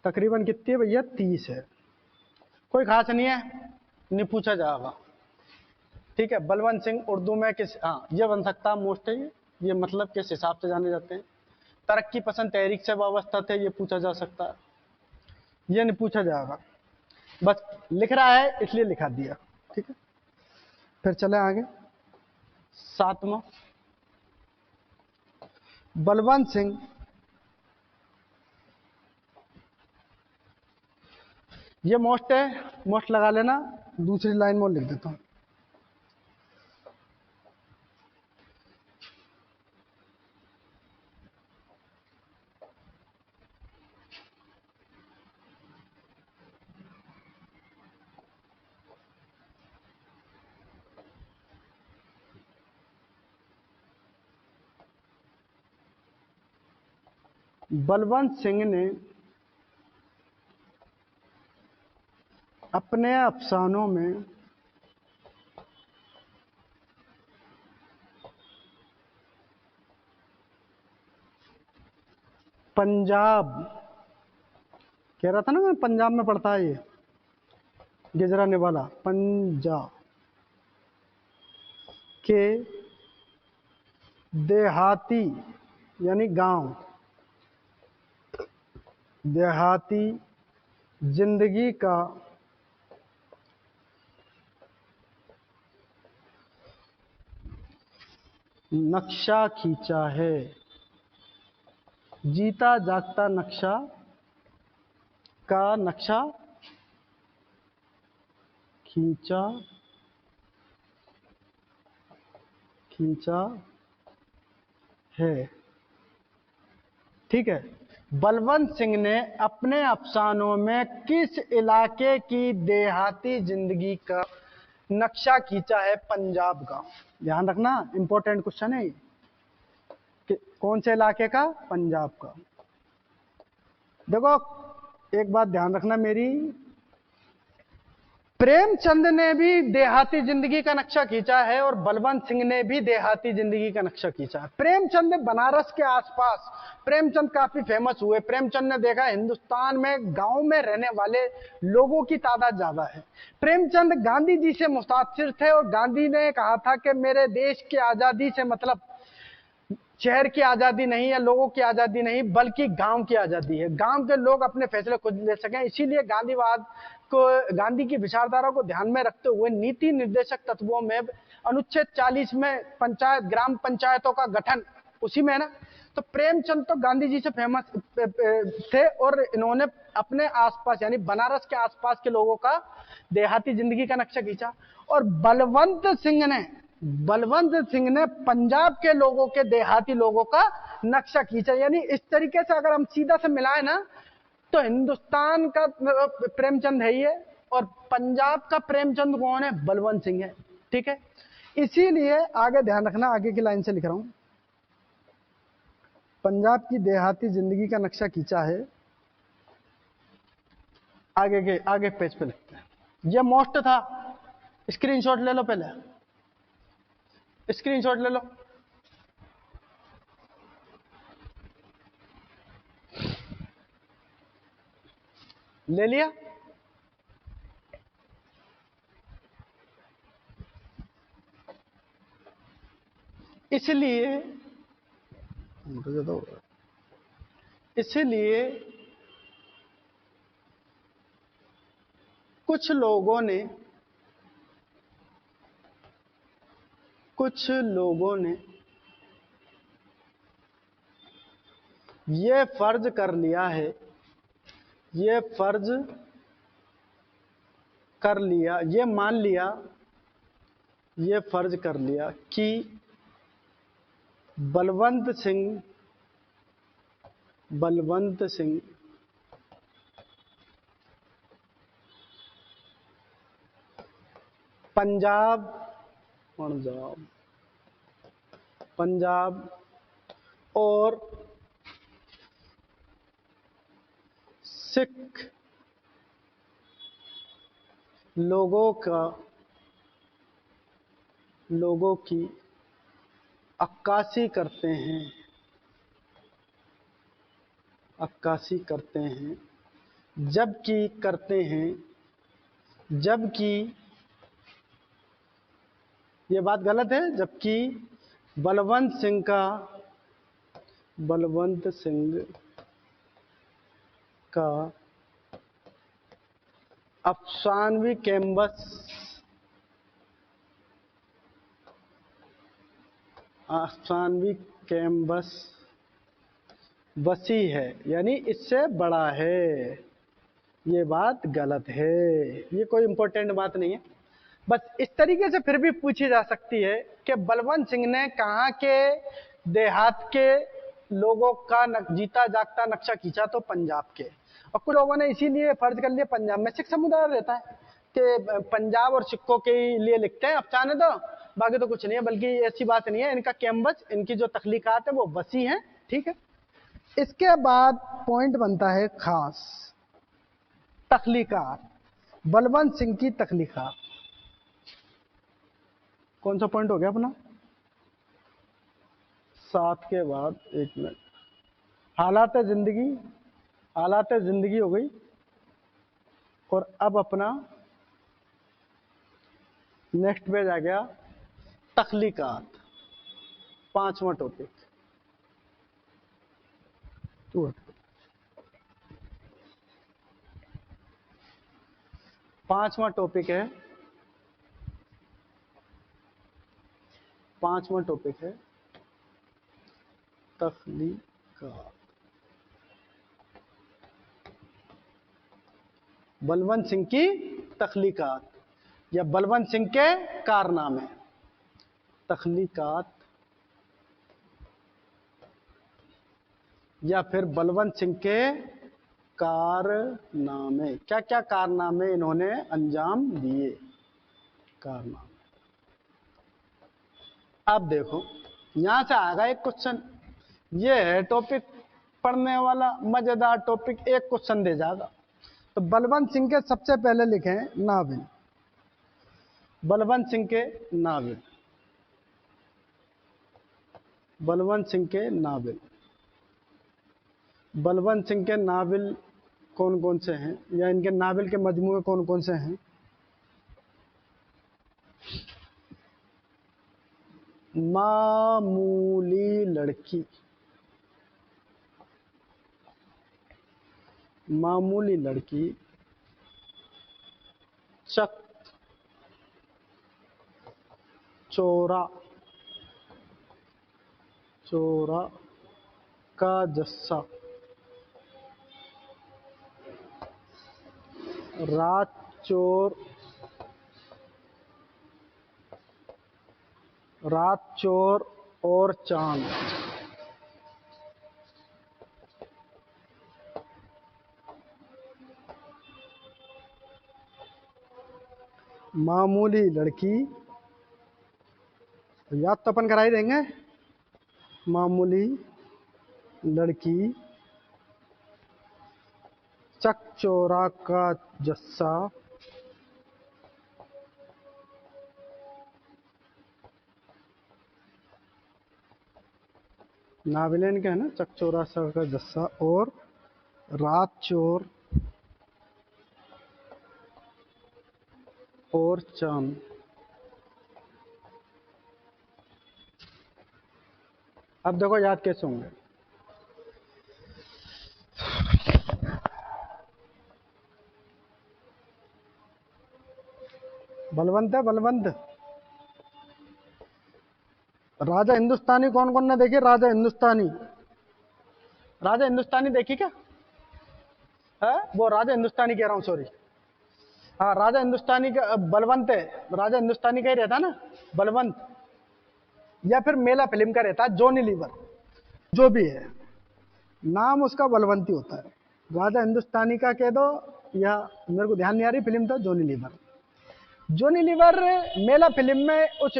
तकरीबन कितनी है भैया? 30 है। कोई खास नहीं है, नहीं पूछा जाएगा। ठीक है, बलवंत सिंह उर्दू में किस, हाँ ये बन सकता है मोस्ट है, ये मतलब किस हिसाब से जाने जाते हैं? तरक्की पसंद तहरीक से वाबस्ता थे, ये पूछा जा सकता है, ये नहीं पूछा जाएगा। बस लिख रहा है इसलिए लिखा दिया। ठीक है, फिर चले आगे। 7वां, बलवंत सिंह ये मोस्ट है, मोस्ट लगा लेना, दूसरी लाइन में लिख देता हूं। बलवंत सिंह ने अपने अफसानों में पंजाब, कह रहा था ना मैं पंजाब में पढ़ता है ये गिजरा निवाला, पंजाब के देहाती यानी गांव, देहाती जिंदगी का नक्शा खींचा है, जीता जागता नक्शा का नक्शा खींचा, खींचा है। ठीक है, बलवंत सिंह ने अपने अफसानों में किस इलाके की देहाती जिंदगी का नक्शा खींचा है? पंजाब का। ध्यान रखना, इंपॉर्टेंट क्वेश्चन है कि कौन से इलाके का? पंजाब का। देखो एक बात ध्यान रखना मेरी, प्रेमचंद ने भी देहाती जिंदगी का नक्शा खींचा है और बलवंत सिंह ने भी देहाती जिंदगी का नक्शा खींचा है। प्रेमचंद ने बनारस के आसपास, प्रेमचंद काफी फेमस हुए। प्रेमचंद ने देखा हिंदुस्तान में गांव में रहने वाले लोगों की तादाद ज्यादा है। प्रेमचंद गांधी जी से मुतासिर थे और गांधी ने कहा था कि मेरे देश की आजादी से मतलब शहर की आजादी नहीं है, लोगों की आजादी नहीं, बल्कि गांव की आजादी है। गांव के लोग अपने फैसले खुद ले सकें, इसीलिए गांधीवाद को, गांधी की विचारधारा को ध्यान में रखते हुए नीति निर्देशक तत्वों में अनुच्छेद 40 में पंचायत, ग्राम पंचायतों का गठन उसी में है ना। तो प्रेमचंद तो गांधी जी से फेमस थे और इन्होंने अपने आसपास यानी बनारस के आसपास के लोगों का देहाती जिंदगी का नक्शा खींचा। और बलवंत सिंह ने पंजाब के लोगों के, देहाती लोगों का नक्शा खींचा। यानी इस तरीके से अगर हम सीधा से मिलाएं ना, तो हिंदुस्तान का प्रेमचंद है ये और पंजाब का प्रेमचंद कौन है? बलवंत सिंह है। ठीक है, इसीलिए आगे ध्यान रखना, आगे की लाइन से लिख रहा हूं। पंजाब की देहाती जिंदगी का नक्शा खींचा है। आगे पेज पे लिखते हैं। ये मोस्ट था, स्क्रीनशॉट ले लो, पहले स्क्रीनशॉट ले लो। ले लिया? इसलिए कुछ लोगों ने ये फर्ज कर लिया है, ये फर्ज कर लिया कि बलवंत सिंह पंजाब और सिख लोगों की अक्कासी करते हैं, जबकि ये बात गलत है, जबकि बलवंत सिंह का अफसानवी कैंवस वसी है, यानी इससे बड़ा है। ये बात गलत है, ये कोई इंपॉर्टेंट बात नहीं है। बस इस तरीके से फिर भी पूछी जा सकती है कि बलवंत सिंह ने कहाँ के देहात के लोगों का जीता जागता नक्शा खींचा, तो पंजाब के। और कुछ लोगों ने इसीलिए फर्ज कर लिया, पंजाब में सिख समुदाय रहता है कि पंजाब और सिखों के लिए लिखते हैं अफसाने, तो बाकी तो कुछ नहीं है। बल्कि ऐसी बात नहीं है, इनका कैम्बस, इनकी जो तख्लीकात है वो वसी है। ठीक है, इसके बाद पॉइंट बनता है खास, तख्लीकात, बलवंत सिंह की तख्लीकात। कौन सा पॉइंट हो गया अपना? 7 के बाद 1 मिनट। हालात जिंदगी हो गई। और अब अपना नेक्स्ट पेज आ गया, तख्लीकात, 5वां टॉपिक। पांचवा टॉपिक है तख्लीकात। बलवंत सिंह की तख्लीकात या बलवंत सिंह के कारनामे। तख्लीकात या फिर बलवंत सिंह के कारनामे, क्या क्या कारनामे इन्होंने अंजाम दिए, कारनामे। अब देखो, यहां से आएगा एक क्वेश्चन, ये है टॉपिक पढ़ने वाला मजेदार टॉपिक। एक क्वेश्चन दे जाएगा, तो बलवंत सिंह के सबसे पहले लिखे नावल, बलवंत सिंह के नावल, बलवंत सिंह के नावल कौन कौन से हैं, या इनके नावल के मजमूए कौन कौन से हैं? मामूली लड़की, चक चोरा का जस्सा, रात चोर और चांद। मामूली लड़की, याद तो अपन करा ही देंगे। मामूली लड़की चकचोरा का जस्सा नाविलेन का है ना, चकचोरा सा का जस्सा और रात चोर और चांद। अब देखो याद कैसे होंगे। बलवंत है, बलवंत। राजा हिंदुस्तानी कौन कौन ने देखी? राजा हिंदुस्तानी, राजा हिंदुस्तानी देखी क्या है? वो राजा हिंदुस्तानी कह रहा हूँ, सॉरी। हाँ, राजा हिंदुस्तानी का बलवंत है, राजा हिंदुस्तानी का ही रहता ना बलवंत, या फिर मेला फिल्म का रहता है जॉनी लीवर, जो भी है नाम उसका बलवंती होता है। राजा हिंदुस्तानी का कह दो, या मेरे को ध्यान नहीं आ रही फिल्म था जॉनी लीवर। जॉनी लीवर मेला फिल्म में उस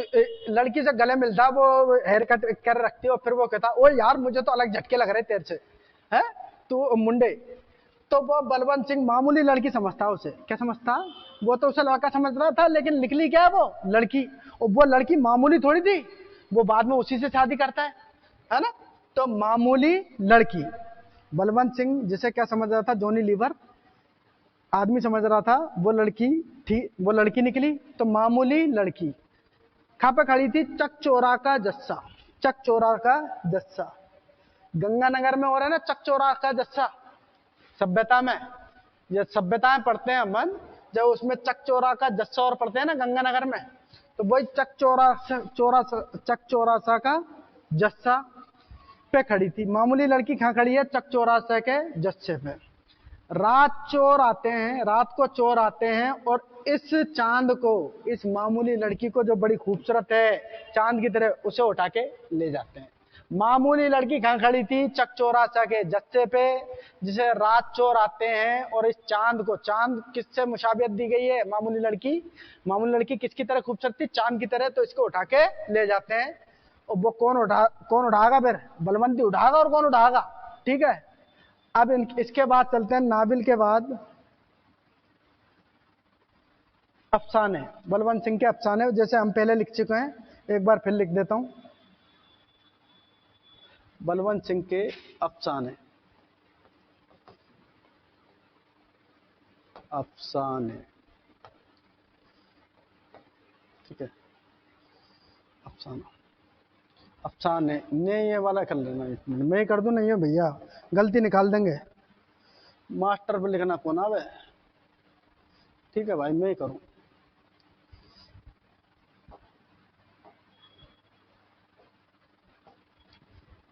लड़की से गले मिलता, वो हेयर कट कर रखती है और फिर वो कहता ओ यार मुझे तो अलग झटके लग रहे तेरे से, है तू मुंडे। तो वो बलवंत सिंह मामूली लड़की समझता, उसे क्या समझता? वो तो उसे लड़का समझ रहा था, लेकिन निकली क्या है वो लड़की, और वो लड़की मामूली थोड़ी थी, वो बाद में उसी से शादी करता है ना। तो मामूली लड़की, बलवंत सिंह जिसे क्या समझ रहा था, जॉनी लीवर आदमी समझ रहा था, वो लड़की थी, वो लड़की निकली। तो मामूली लड़की कहां पे खड़ी थी? चकचोरा का जस्सा, चकचोरा का जस्सा गंगानगर में हो रहा है ना, चकचोरा का जस्सा सभ्यता में, ये सभ्यताएं पढ़ते हैं अपन, जब उसमें चकचोरा का जस्सा और पढ़ते हैं ना गंगानगर में, तो वही चकचोरासा का जस्सा पे खड़ी थी। मामूली लड़की कहां खड़ी है? चकचोरासा के जस्से पे। रात चोर आते हैं, रात को चोर आते हैं और इस चांद को, इस मामूली लड़की को जो बड़ी खूबसूरत है चांद की तरह, उसे उठा के ले जाते हैं। मामूली लड़की कहां खड़ी थी? चकचोरासा के जस्से पे, जिसे रात चोर आते हैं और इस चांद को, चांद किससे मुशाबियत दी गई है? मामूली लड़की किसकी तरह खूबसूरत थी? चांद की तरह। तो इसको उठा के ले जाते हैं, और वो कौन उठाएगा? फिर बलवंती उठाएगा, और कौन उठाएगा? ठीक है। अब इसके बाद चलते हैं, नाबिल के बाद अफसाने, बलवंत सिंह के अफसाने, जैसे हम पहले लिख चुके हैं, एक बार फिर लिख देता हूं। बलवंत सिंह के अफसाने, अफसाने, ठीक है। अफसाना, अफसाने ने ये वाला कर लेना, मैं ही कर दूं? नहीं है भैया, गलती निकाल देंगे, मास्टर पे लिखना कौन आवे। ठीक है भाई, मैं ही करूं।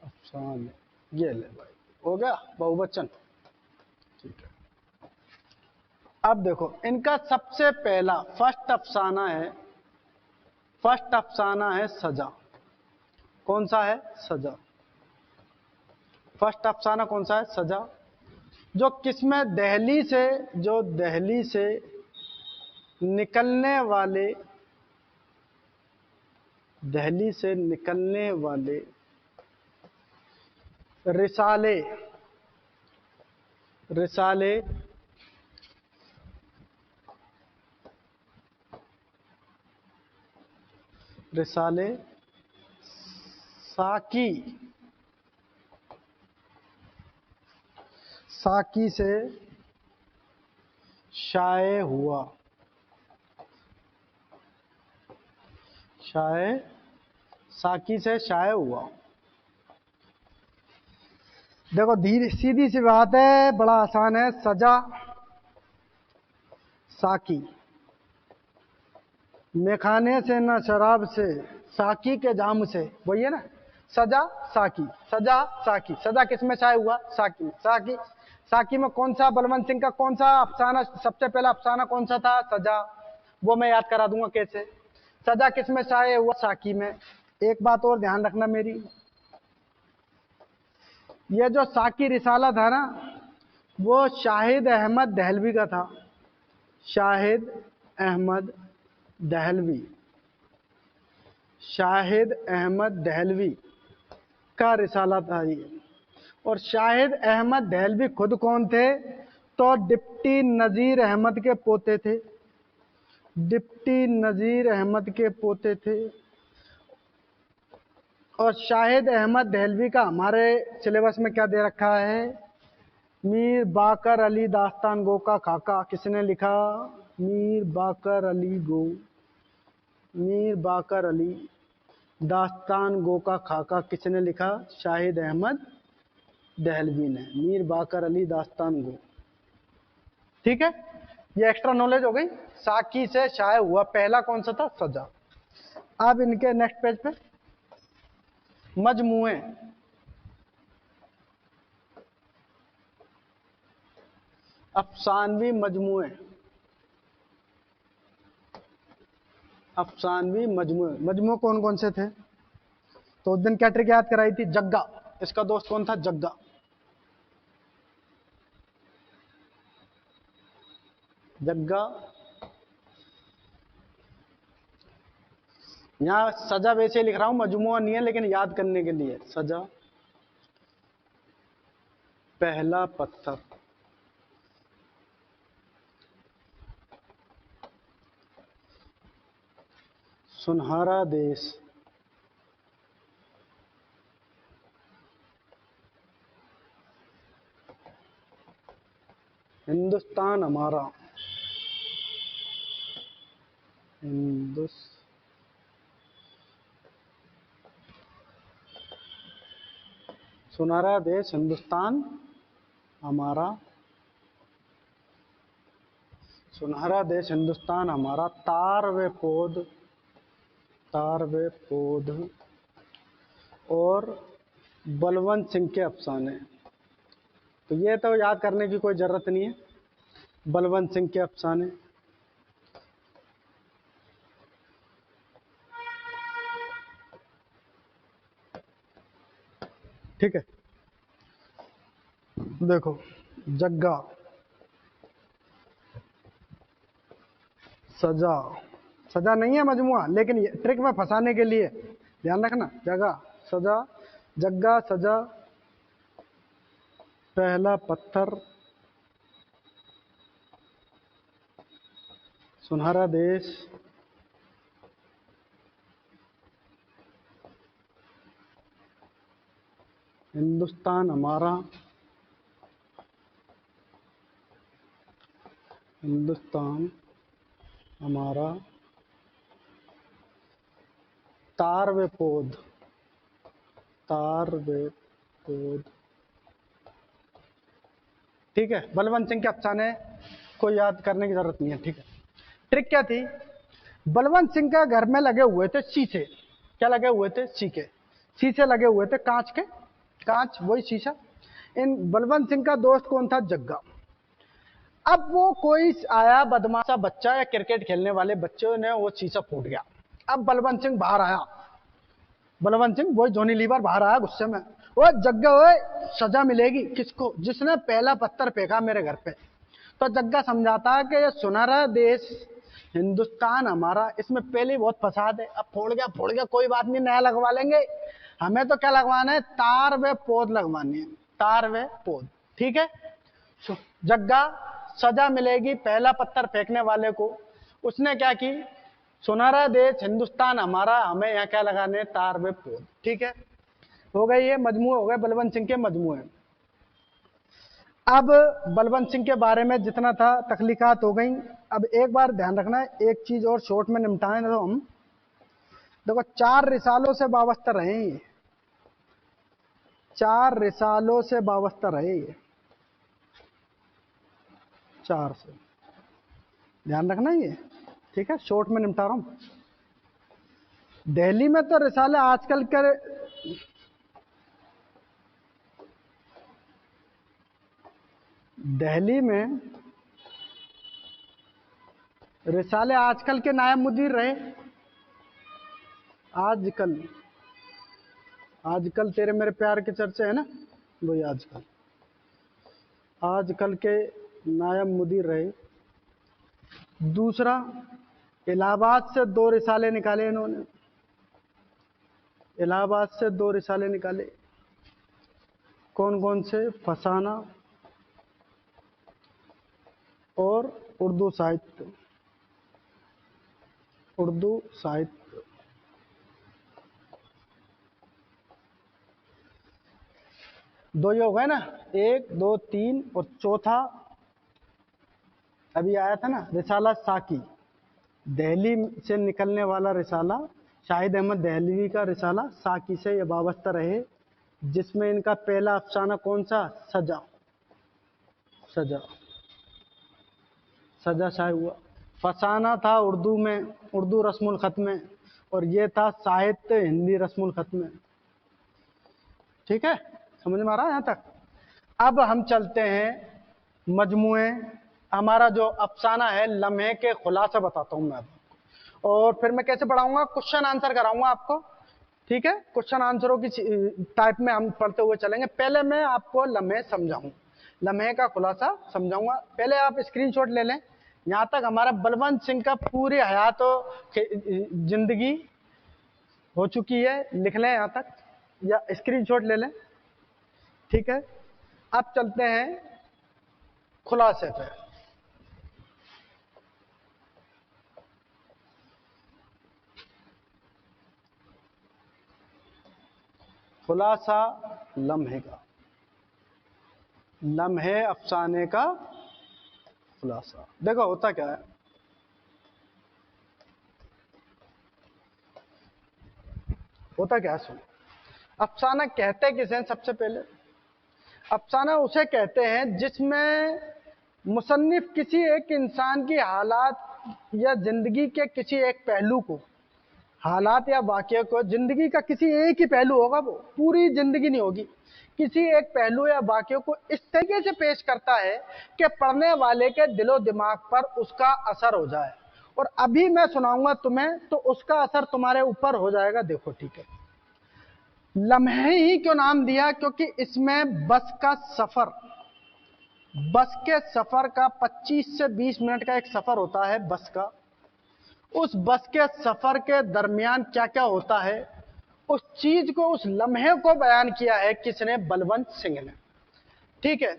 अफसाने, ये ले भाई, हो गया बहुवचन। ठीक है। अब देखो इनका सबसे पहला फर्स्ट अफसाना है सजा। कौन सा है? सजा। फर्स्ट अफसाना कौन सा है? सजा। जो किसमें दिल्ली से निकलने वाले, दिल्ली से निकलने वाले रिसाले साकी से शाये हुआ, साकी से शाये हुआ। देखो सीधी सी बात है, बड़ा आसान है। सजा साकी, मेखाने से न शराब से, साकी के जाम से, वही है ना। सजा साकी, सजा साकी, सजा किसमें शाये हुआ? साकी में। साकी में कौन सा, बलवंत सिंह का कौन सा अफसाना, सबसे पहला अफसाना कौन सा था? सजा। वो मैं याद करा दूंगा कैसे। सजा किसमें शाये हुआ? साकी में। एक बात और ध्यान रखना मेरी, ये जो साकी रिसाला था ना, वो शाहिद अहमद दहलवी का था। शाहिद अहमद दहलवी का रिसाला था ये, और शाहिद अहमद दहलवी खुद कौन थे? तो डिप्टी नजीर अहमद के पोते थे। डिप्टी नजीर अहमद के पोते थे। और शाहिद अहमद दहलवी का हमारे सिलेबस में क्या दे रखा है? मीर बाकर अली दास्तान गो का खाका किसने लिखा? मीर बाकर अली गो। मीर बाकर अली दास्तान गो का खाका किसने लिखा? शाहिद अहमद दहलवी ने। मीर बाकर अली दास्तान गो। ठीक है, ये एक्स्ट्रा नॉलेज हो गई। साकी से शाये हुआ पहला कौन सा था? सजा। अब इनके नेक्स्ट पेज पे मजमुए। अफसानवी मजमुए। अफसानवी मजमुए। मजमुए कौन कौन से थे? तो उस दिन क्या ट्रिक याद कराई थी? जग्गा। इसका दोस्त कौन था? जग्गा। जग्गा। यहां सजा वैसे लिख रहा हूं, मजमुआ नहीं है, लेकिन याद करने के लिए। सजा, पहला पत्थर, सुनहरा देश, हिंदुस्तान हमारा, सुनहरा देश हिंदुस्तान हमारा, सुनहरा देश हिंदुस्तान हमारा, तार व पौध, तार व पौध, और बलवंत सिंह के अफसाने। तो ये तो याद करने की कोई जरूरत नहीं है, बलवंत सिंह के अफसाने। ठीक है, देखो जग्गा, सजा, सजा नहीं है मजमुआ, लेकिन ये ट्रिक में फंसाने के लिए ध्यान रखना। जगह, सजा, जग्गा, सजा, पहला पत्थर, सुनहरा देश, हिंदुस्तान हमारा, हिंदुस्तान हमारा, तार व पौध, तार व पौध। ठीक है, बलवंत सिंह के अफसाने को याद करने की जरूरत नहीं है। ठीक है, ट्रिक क्या थी? बलवंत सिंह के घर में लगे हुए थे शीशे। क्या लगे हुए थे? शीशे। शीशे लगे हुए थे कांच के, कांच वही शीशा। इन बलवंत सिंह का दोस्त कौन था? जग्गा। अब वो कोई आया बदमाशा बच्चा या क्रिकेट खेलने वाले बच्चों ने वो शीशा फूट गया। अब बलवंत सिंह बाहर आया, बलवंत सिंह वही जॉनी लीवर बाहर आया गुस्से में। वो जग्गा, ओए सजा मिलेगी किसको? जिसने पहला पत्थर फेंका मेरे घर पे। तो जग्गा समझाता है कि ये सुनहरा देश हिंदुस्तान हमारा, इसमें पहले बहुत फसाद है। अब फोड़ गया कोई बात नहीं, नया लगवा लेंगे। हमें तो क्या लगवाना है? तार व पौध लगवानी है, तार व पौध। ठीक है, जग्गा, सजा मिलेगी पहला पत्थर फेंकने वाले को। उसने क्या की? सुनहरा देश हिंदुस्तान हमारा, हमें यहाँ क्या लगाने? तार व पौध। ठीक है, हो गई ये मजमुए, हो गए बलवंत सिंह के मजमुए। अब बलवंत सिंह के बारे में जितना था तख्लीकात हो गई। अब एक बार ध्यान रखना है, एक चीज और शॉर्ट में निपटाएं तो हम। देखो 4 रिसालों से वाबस्ता रहे, 4 रिसालों से वाबस्ता रहे, 4 से ध्यान रखना ये। ठीक है, शॉर्ट में निपटा रहा हूं। दिल्ली में तो रिसाले आजकल के, दिल्ली में रिसाले आजकल के नायब मुदीर रहे। आजकल, आजकल तेरे मेरे प्यार के चर्चे है ना, वही आजकल, आजकल के नायब मुदीर रहे। दूसरा, इलाहाबाद से 2 रिसाले निकाले इन्होंने, इलाहाबाद से 2 रिसाले निकाले। कौन कौन से? फसाना और उर्दू साहित्य। उर्दू साहित्य। दो ये हो गए ना, 1 2 3, और चौथा अभी आया था ना, रिसाला साकी, दिल्ली से निकलने वाला रिसाला, शाहिद अहमद दहलवी का रिसाला साकी से ये वाबस्ता रहे, जिसमें इनका पहला अफसाना कौन सा? सजा। सजा, सजा शाये हुआ। फसाना था उर्दू में, उर्दू रस्मुल खत में, और ये था साहित्य हिंदी रस्मुल खत में। ठीक है, समझ में आ रहा है यहाँ तक? अब हम चलते हैं मजमुए। हमारा जो अफसाना है लम्हे के खुलासा बताता हूं मैं आपको, और फिर मैं कैसे पढ़ाऊंगा? क्वेश्चन आंसर कराऊंगा आपको। ठीक है, क्वेश्चन आंसरों की टाइप में हम पढ़ते हुए चलेंगे। पहले मैं आपको लम्हे समझाऊं, लम्हे का खुलासा समझाऊंगा। पहले आप स्क्रीनशॉट ले लें। यहां तक हमारा बलवंत सिंह का पूरी हयात जिंदगी हो चुकी है, लिख लें यहां तक या स्क्रीनशॉट ले लें। ठीक है, अब चलते हैं खुलासे पे। खुलासा लम्हे का, लम्हे अफसाने का खुलासा। देखो होता क्या है, होता क्या है सुनो। अफसाना कहते किसे हैं? सबसे पहले अफसाना उसे कहते हैं जिसमें मुसन्निफ किसी एक इंसान की हालात या जिंदगी के किसी एक पहलू को, हालात या वाकये को, जिंदगी का किसी एक ही पहलू होगा, वो पूरी जिंदगी नहीं होगी, किसी एक पहलू या वाकये को इस तरीके से पेश करता है कि पढ़ने वाले के दिलो दिमाग पर उसका असर हो जाए। और अभी मैं सुनाऊंगा तुम्हें तो उसका असर तुम्हारे ऊपर हो जाएगा। देखो ठीक है, लम्हे ही क्यों नाम दिया? क्योंकि इसमें बस का सफर, बस के सफर का 25 से 20 मिनट का एक सफर होता है बस का। उस बस के सफर के दरमियान क्या क्या होता है, उस चीज को, उस लम्हे को बयान किया है किसने? बलवंत सिंह ने। ठीक है,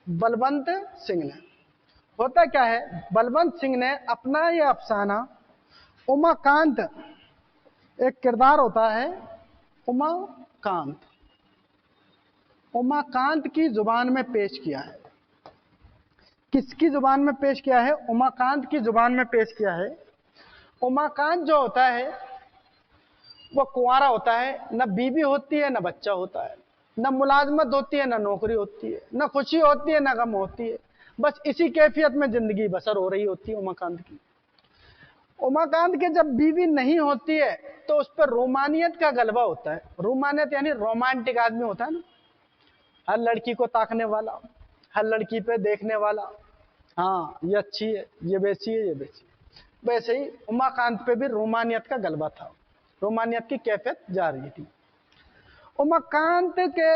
बलवंत सिंह ने। होता क्या है, बलवंत सिंह ने अपना यह अफसाना उमाकांत, एक किरदार होता है उमाकांत, उमाकांत की जुबान में पेश किया है। किसकी जुबान में पेश किया है? उमाकांत की जुबान में पेश किया है। उमाकांत जो होता है वो कुंवारा होता है, न बीवी होती है न बच्चा होता है, न मुलाजमत होती है न नौकरी होती है, न खुशी होती है न गम होती है, बस इसी कैफियत में जिंदगी बसर हो रही होती है उमाकांत की। उमाकांत के जब बीवी नहीं होती है तो उस पर रोमानियत का गलबा होता है। रोमानियत यानी रोमांटिक आदमी होता है ना, हर लड़की को ताकने वाला, हर लड़की पे देखने वाला, हाँ ये अच्छी है, ये वैसी है, ये वैसी है। वैसे ही उमाकांत पे भी रोमानियत का गलबा था, रोमानियत की कैफियत जा रही थी उमाकांत के।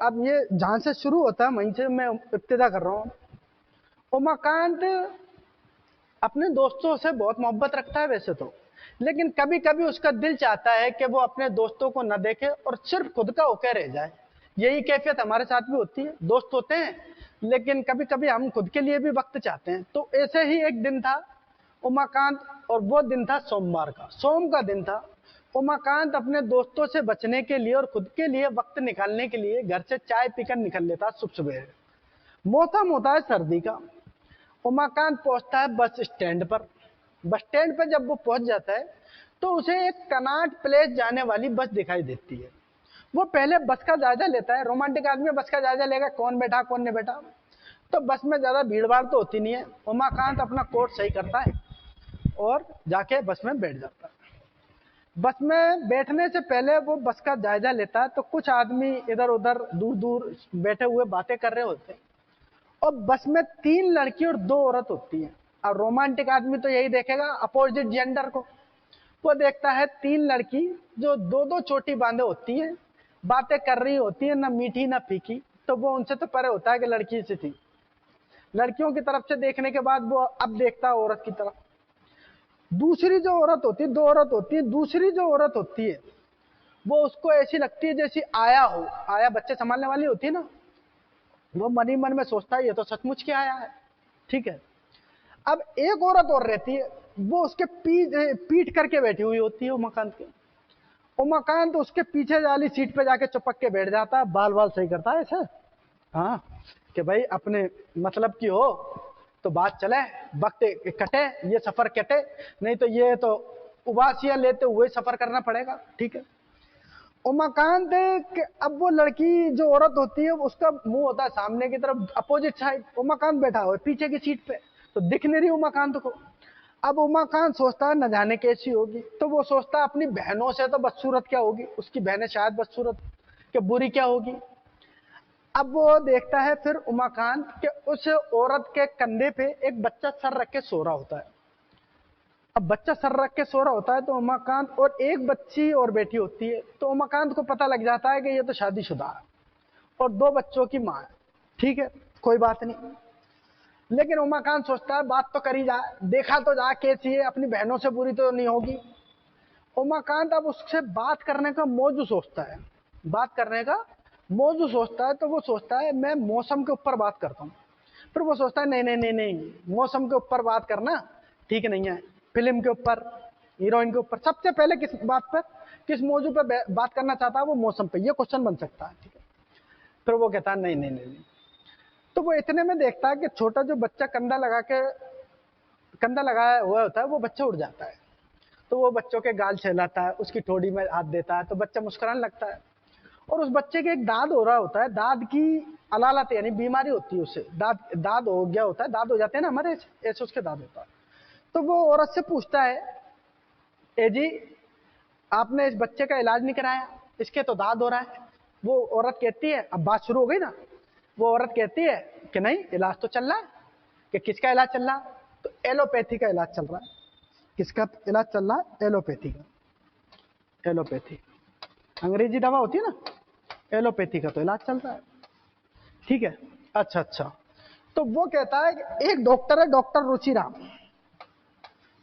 अब ये जहां से शुरू होता है वहीं से मैं इब्तिदा कर रहा हूं। उमाकांत अपने दोस्तों से बहुत मोहब्बत रखता है वैसे तो, लेकिन कभी कभी उसका दिल चाहता है कि वो अपने दोस्तों को न देखे और सिर्फ खुद का होकर रह जाए। यही कैफियत हमारे साथ भी होती है, दोस्त होते हैं लेकिन कभी कभी हम खुद के लिए भी वक्त चाहते हैं। तो ऐसे ही एक दिन था उमाकांत, और वो दिन था सोमवार का, सोम का दिन था। उमाकांत अपने दोस्तों से बचने के लिए और खुद के लिए वक्त निकालने के लिए घर से चाय पीकर निकल लेता सुबह सुबह। मौसम होता है सर्दी का। उमाकांत पहुंचता है बस स्टैंड पर। बस स्टैंड पर जब वो पहुंच जाता है तो उसे एक कनाट प्लेस जाने वाली बस दिखाई देती है। वो पहले बस का जायजा लेता है, रोमांटिक आदमी बस का जायजा लेगा, कौन बैठा कौन नहीं बैठा। तो बस में ज्यादा भीड़ भाड़ तो होती नहीं है। उमाकांत अपना कोट सही करता है और जाके बस में बैठ जाता है। बस में बैठने से पहले वो बस का जायजा लेता है तो कुछ आदमी इधर उधर दूर दूर बैठे हुए बातें कर रहे होते हैं, और बस में 3 लड़की और 2 औरत होती हैं। और रोमांटिक आदमी तो यही देखेगा अपोजिट जेंडर को। वो देखता है 3 लड़की जो 2-2 चोटी बांधे होती हैं, बातें कर रही होती है, ना मीठी ना फीकी। तो वो उनसे तो परे होता है कि लड़की से थी। लड़कियों की तरफ से देखने के बाद वो अब देखता है औरत की तरफ। दूसरी जो औरत होती है, 2 औरत होती है, दूसरी जो औरत होती है वो उसको ऐसी लगती है जैसी आया हो, आया बच्चे संभालने वाली होती है ना, वो मन ही मन में सोचता है ये तो सचमुच के आया है। ठीक है, अब एक औरत और रहती है, वो उसके पीठ करके बैठी हुई होती है उमाकांत के। उमाकांत उसके पीछे वाली सीट पे जाके चिपक के बैठ जाता है, बाल बाल सही करता है ऐसे, हाँ, कि भाई अपने मतलब की हो तो बात चले, वक्त कटे, ये सफर कटे, नहीं तो ये तो उबासियां लेते हुए सफर करना पड़ेगा। ठीक है, उमाकांत अब वो लड़की जो औरत होती है उसका मुंह होता है सामने की तरफ, अपोजिट साइड, उमाकांत बैठा हुआ है पीछे की सीट पे, तो दिख नहीं रही उमाकांत को। अब उमाकांत सोचता है न जाने कैसी होगी, तो वो सोचता है अपनी बहनों से तो बदसूरत क्या होगी, उसकी बहनें शायद बदसूरत क्या बुरी क्या होगी। अब वो देखता है फिर उमाकांत के उस औरत के कंधे पे एक बच्चा सर रख के सो रहा होता है। अब बच्चा सर रख के सो रहा होता है तो उमाकांत और एक बच्ची और बैठी होती है, तो उमाकांत को पता लग जाता है कि ये तो शादीशुदा है और 2 बच्चों की मां है। ठीक है, कोई बात नहीं, लेकिन उमाकांत सोचता है बात तो करी जाए, देखा तो जा कैसी है, अपनी बहनों से बुरी तो नहीं होगी। उमाकांत अब उससे बात करने का मौजू सोचता है, बात करने का मौजू सोचता है, तो वो सोचता है मैं मौसम के ऊपर बात करता हूँ। फिर वो सोचता है नहीं नहीं नहीं नहीं, मौसम के ऊपर बात करना ठीक नहीं है, फिल्म के ऊपर, हीरोइन के ऊपर। सबसे पहले किस बात पर, किस मौजू पर बात करना चाहता है वो, मौसम पे, ये क्वेश्चन बन सकता है। ठीक है, फिर वो कहता है नहीं नहीं नहीं, तो वो इतने में देखता है कि छोटा जो बच्चा कंधा लगाया हुआ होता है वो बच्चा उड़ जाता है, तो वो बच्चों के गाल छहलाता है, उसकी ठोड़ी में हाथ देता है, तो बच्चा मुस्कुराने लगता है। और उस बच्चे के एक दाद हो रहा होता है, दाद की अलालत यानी बीमारी होती है उसे, दाद हो गया होता है, दाद हो जाते हैं ना हमारे, ऐसे उसके दाद होता है। तो वो औरत से पूछता है ए जी आपने इस बच्चे का इलाज नहीं कराया, इसके तो दाद हो रहा है। वो औरत कहती है, अब बात शुरू हो गई ना, वो औरत कहती है कि नहीं इलाज तो चल रहा है। कि किसका इलाज चल रहा, तो एलोपैथी का इलाज चल रहा है। किसका इलाज चल रहा है, एलोपैथी का। एलोपैथी अंग्रेजी दवा होती है ना, एलोपैथी का तो इलाज चल रहा है। ठीक है, अच्छा अच्छा, तो वो कहता है कि एक डॉक्टर है, doctor Ruchiram,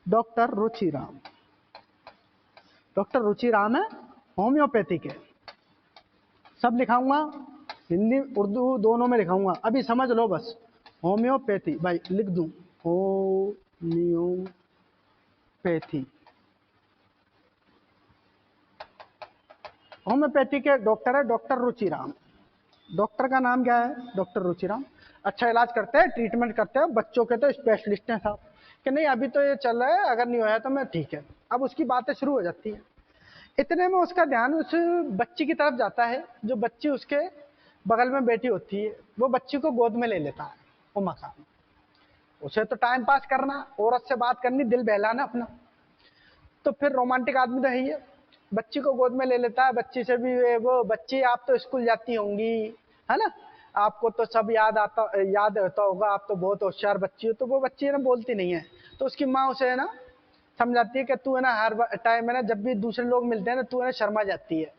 doctor Ruchiram, doctor Ruchiram है, होम्योपैथी के। सब लिखाऊंगा, हिंदी उर्दू दोनों में लिखाऊंगा, अभी समझ लो बस। होम्योपैथी भाई लिख दूं, होम्योपैथी, होम्योपैथी के डॉक्टर है डॉक्टर रुचिराम। डॉक्टर का नाम क्या है, डॉक्टर रुचिराम। अच्छा इलाज करते हैं, ट्रीटमेंट करते हैं, बच्चों के तो स्पेशलिस्ट हैं साहब। कि नहीं अभी तो ये चल रहा है, अगर नहीं होया तो मैं ठीक है। अब उसकी बातें शुरू हो जाती है, इतने में उसका ध्यान उस बच्ची की तरफ जाता है, जो बच्ची उसके बगल में बैठी होती है। वो बच्ची को गोद में ले लेता है उमाकांत। उसे तो टाइम पास करना, औरत से बात करनी, दिल बहलाना अपना, तो फिर रोमांटिक आदमी तो है ही है। बच्ची को गोद में ले लेता है, बच्ची से भी वो बच्ची आप तो स्कूल जाती होंगी है ना, आपको तो सब याद होता होगा, आप तो बहुत होशियार बच्ची हो। तो वो बच्ची है ना बोलती नहीं है, तो उसकी माँ उसे है ना समझाती है कि तू है ना हर टाइम है ना जब भी दूसरे लोग मिलते हैं ना तू है ना शर्मा जाती है,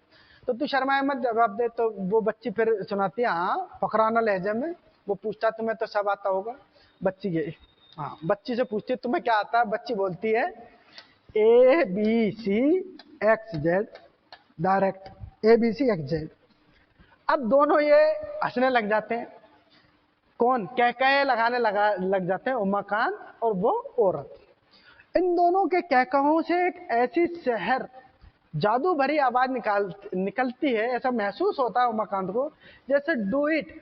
तो तू शर्माए मत, जवाब दे। तो वो बच्ची फिर सुनाती है, हाँ फकराना लहजे में। वो पूछता तुम्हें तो सब आता होगा, बच्ची के, हाँ बच्ची से पूछती है तुम्हें क्या आता है, बच्ची बोलती है ABCXZ, डायरेक्ट ABCXZ। अब दोनों ये हंसने लग जाते हैं, कौन कह कहे लगाने लग जाते हैं, उमाकांत और वो औरत। इन दोनों के कहकहों से एक ऐसी शहर जादू भरी आवाज निकलती है, ऐसा महसूस होता है उमाकांत को जैसे do it,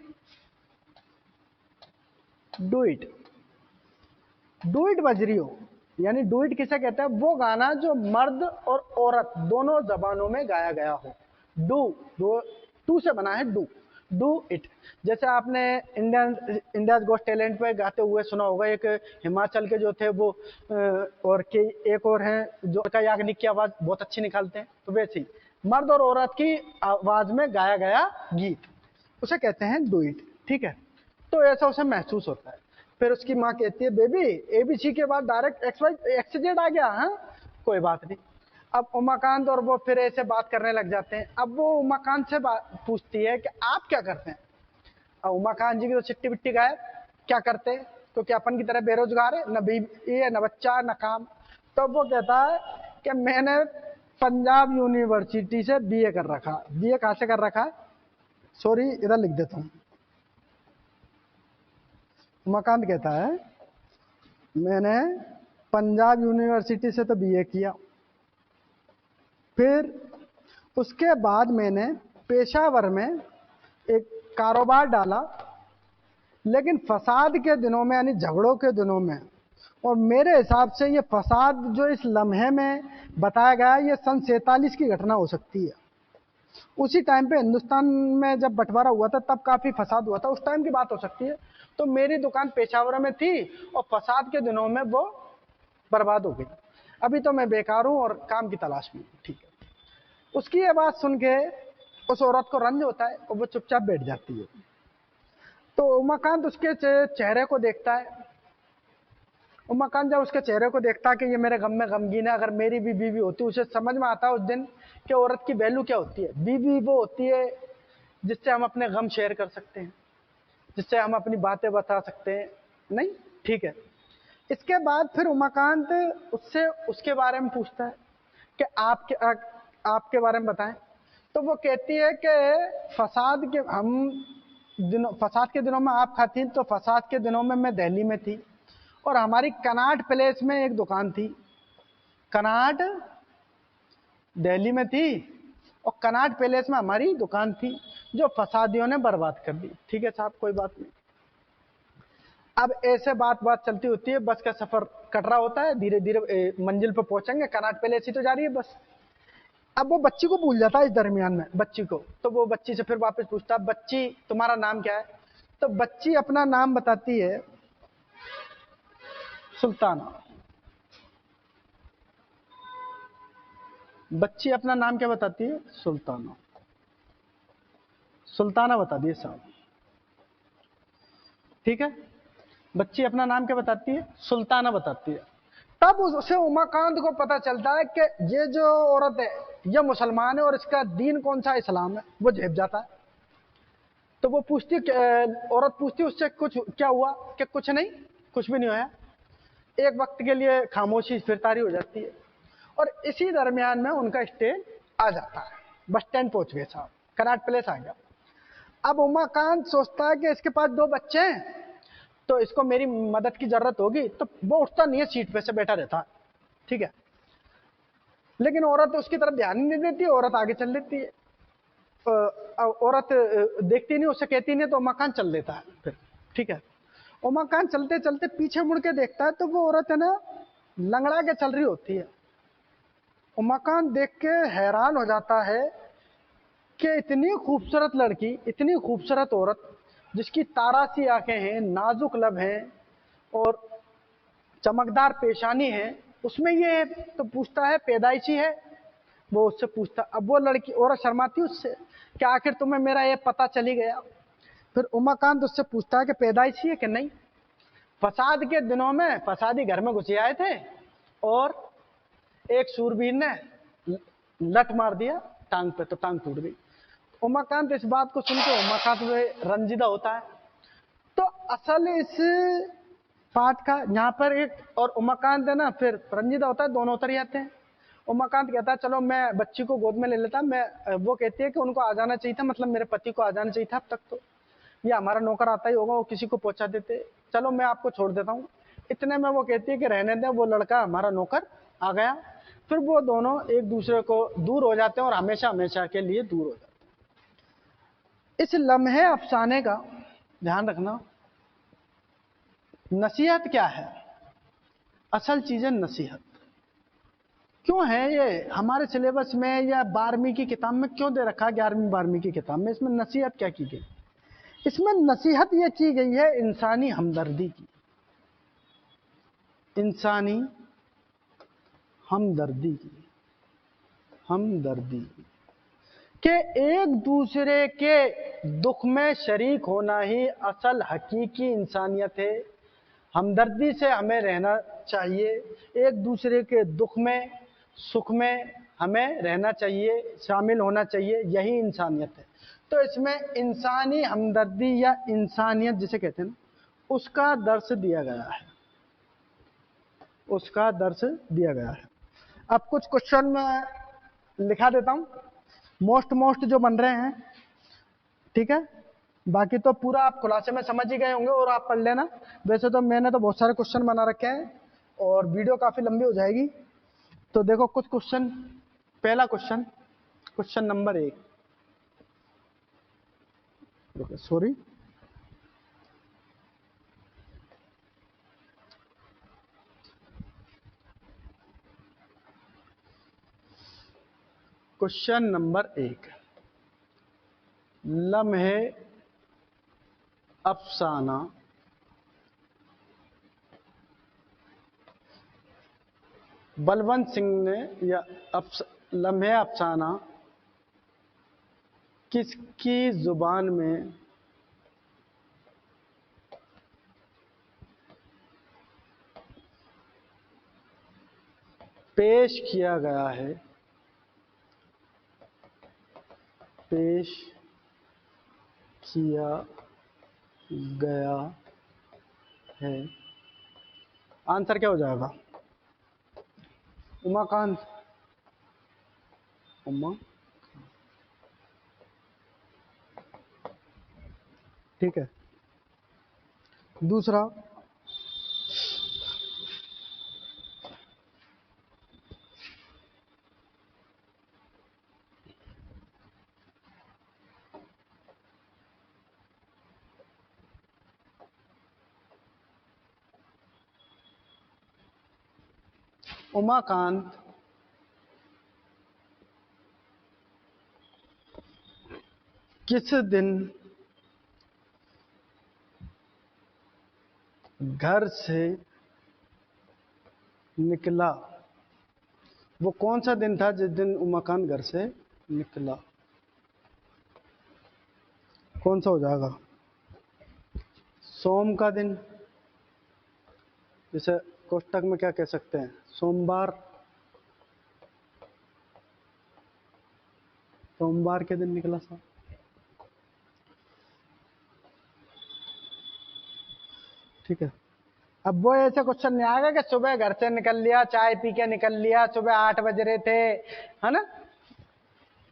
do it, do it बज रही हो। यानी डू इट किसे कहते हैं, वो गाना जो मर्द और औरत दोनों जबानों में गाया गया हो। डू, दो टू से बना है डू, डू इट। जैसे आपने इंडियाज गॉट टैलेंट पे गाते हुए सुना होगा, एक हिमाचल के जो थे वो और के एक और हैं जो का याग्निक की आवाज बहुत अच्छी निकालते हैं, तो वैसे ही मर्द और औरत की आवाज में गाया गया गीत उसे कहते हैं डू इट। ठीक है, तो ऐसा उसे महसूस होता है। फिर उसकी माँ कहती है बेबी ABC के बाद डायरेक्ट XYZ आ गया, हाँ कोई बात नहीं। अब उमाकांत और वो फिर ऐसे बात करने लग जाते हैं। अब वो उमाकांत से पूछती है कि आप क्या करते हैं। अब उमाकांत जी की तो चिट्टी बिट्टी गायब, क्या करते हैं, तो क्या अपन की तरह बेरोजगार है, न बीवी है, न बच्चा, न काम। तो वो कहता है कि मैंने पंजाब यूनिवर्सिटी से BA कर रखा। BA कहाँ से कर रखा है, सॉरी इधर लिख देता हूँ, उमाकांत कहता है मैंने पंजाब यूनिवर्सिटी से तो बीए किया, फिर उसके बाद मैंने पेशावर में एक कारोबार डाला, लेकिन फसाद के दिनों में यानी झगड़ों के दिनों में, और मेरे हिसाब से ये फसाद जो इस लम्हे में बताया गया है ये सन 47 की घटना हो सकती है। उसी टाइम पे हिंदुस्तान में जब बंटवारा हुआ था तब काफी फसाद हुआ था, उस टाइम की बात हो सकती है। तो मेरी दुकान पेशावर में थी और फसाद के दिनों में वो बर्बाद हो गई। अभी तो मैं बेकार हूं और काम की तलाश में हूं। ठीक है। उसकी ये बात सुन के उस औरत को रंज होता है और वो चुपचाप बैठ जाती है। तो उमाकांत उसके चेहरे को देखता है। उमाकांत जब उसके चेहरे को देखता है कि ये मेरे गम में गमगीन है, अगर मेरी भी बीवी होती, उसे समझ में आता है उस दिन कि औरत की वैल्यू क्या होती है। बीवी वो होती है जिससे हम अपने गम शेयर कर सकते हैं, जिससे हम अपनी बातें बता सकते हैं। नहीं, ठीक है। इसके बाद फिर उमाकांत उससे उसके बारे में पूछता है कि आपके बारे में बताएं। तो वो कहती है कि फसाद के दिनों में आप खाती, तो फसाद के दिनों में मैं दिल्ली में थी और हमारी कनाट प्लेस में एक दुकान थी। कनाट दिल्ली में थी और कनाट पैलेस में हमारी दुकान थी जो फसादियों ने बर्बाद कर दी। ठीक है साहब, कोई बात नहीं। अब ऐसे बात चलती होती है, बस का सफर कट रहा होता है, धीरे धीरे मंजिल पर पहुंचेंगे, कनाट पैलेस ही तो जा रही है बस। अब वो बच्ची को भूल जाता है इस दरमियान में, बच्ची को। तो वो बच्ची से फिर वापस पूछता है, बच्ची तुम्हारा नाम क्या है? तो बच्ची अपना नाम बताती है, सुल्ताना। बच्ची अपना नाम क्या बताती है? सुल्ताना। सुल्ताना बता दिए साहब। ठीक है, बच्ची अपना नाम क्या बताती है? सुल्ताना बताती है। तब उसे उमाकांत को पता चलता है कि ये जो औरत है ये मुसलमान है और इसका दीन कौन सा? इस्लाम है। वो झेप जाता है। तो वो पूछती, औरत पूछती उससे, कुछ क्या हुआ? कि कुछ नहीं, कुछ भी नहीं हुआ। एक वक्त के लिए खामोशी फिर तारी हो जाती है और इसी दरमियान में उनका स्टेज आ जाता है। बस स्टैंड पहुंच गए साहब, कनाट प्लेस आ गया। अब उमाकांत सोचता है कि इसके पास 2 बच्चे हैं तो इसको मेरी मदद की जरूरत होगी, तो वो उठता नहीं है, सीट पे से बैठा रहता है। ठीक है, लेकिन औरत उसकी तरफ ध्यान नहीं देती, औरत आगे चल लेती है। औरत देखती नहीं, उससे कहती नहीं, तो उमाकांत चल देता है फिर। ठीक है, उमाकांत चलते चलते पीछे मुड़ के देखता है तो वो औरत है ना लंगड़ा के चल रही होती है। उमाकांत देख के हैरान हो जाता है कि इतनी खूबसूरत लड़की, इतनी खूबसूरत औरत जिसकी तारा सी आंखें हैं, नाजुक लब हैं और चमकदार पेशानी है, उसमें ये तो पूछता है पैदाइशी है। वो उससे पूछता, अब वो लड़की औरत शर्माती उससे कि आखिर तुम्हें मेरा ये पता चली गया। फिर उमाकांत उससे पूछता है कि पैदाइशी है कि नहीं। फसाद के दिनों में फसादी घर में घुसे आए थे और एक सूरबीर ने लट मार दिया टांग पे, तो टांग टूट गई। उमाकांत इस बात को सुनकर उमाकांत में रंजीदा होता है। तो असल इस पाठ का यहाँ पर एक, और उमाकांत है ना फिर रंजीदा होता है, दोनों उतर जाते हैं। उमाकांत कहता है चलो मैं बच्ची को गोद में ले लेता। मैं वो कहती है कि उनको आ जाना चाहिए था, मतलब मेरे पति को आ जाना चाहिए था अब तक, तो ये हमारा नौकर आता ही होगा, वो किसी को पहुंचा देते, चलो मैं आपको छोड़ देता हूँ। इतने में वो कहती है कि रहने दें, वो लड़का हमारा नौकर आ गया। फिर वो दोनों एक दूसरे को दूर हो जाते हैं और हमेशा हमेशा के लिए दूर हो जाते हैं। इस लम्हे अफसाने का ध्यान रखना। नसीहत क्या है? असल चीज है नसीहत। क्यों है ये हमारे सिलेबस में या 12वीं की किताब में क्यों दे रखा है? 11वीं 12वीं की किताब में इसमें नसीहत क्या की गई? इसमें नसीहत ये की गई है इंसानी हमदर्दी की। इंसानी हमदर्दी की, हमदर्दी के एक दूसरे के दुख में शरीक होना ही असल हकीकी इंसानियत है। हमदर्दी से हमें रहना चाहिए, एक दूसरे के दुख में सुख में हमें रहना चाहिए, शामिल होना चाहिए, यही इंसानियत है। तो इसमें इंसानी हमदर्दी या इंसानियत जिसे कहते हैं ना, उसका दर्स दिया गया है, उसका दर्स दिया गया है। अब कुछ क्वेश्चन में लिखा देता हूं, मोस्ट जो बन रहे हैं। ठीक है, बाकी तो पूरा आप खुलासे में समझ ही गए होंगे और आप पढ़ लेना। वैसे तो मैंने तो बहुत सारे क्वेश्चन बना रखे हैं और वीडियो काफी लंबी हो जाएगी। तो देखो कुछ क्वेश्चन। पहला question, question number 1, sorry, question number 1, लम्हे अफसाना बलवंत सिंह ने या लम्हे अफसाना किसकी जुबान में पेश किया गया है, पेश किया गया है? आंसर क्या हो जाएगा? उमाकांत, उमा, ठीक है। दूसरा, उमाकांत किस दिन घर से निकला? वो कौन सा दिन था जिस दिन उमाकांत घर से निकला? कौन सा हो जाएगा? सोम का दिन, जैसे कोष्टक में क्या कह सकते हैं, सोमवार, सोमवार के दिन निकला था। ठीक है। अब वो ऐसे क्वेश्चन नहीं आएगा कि सुबह घर से निकल लिया, चाय पी के निकल लिया, सुबह 8 बज रहे थे, है ना।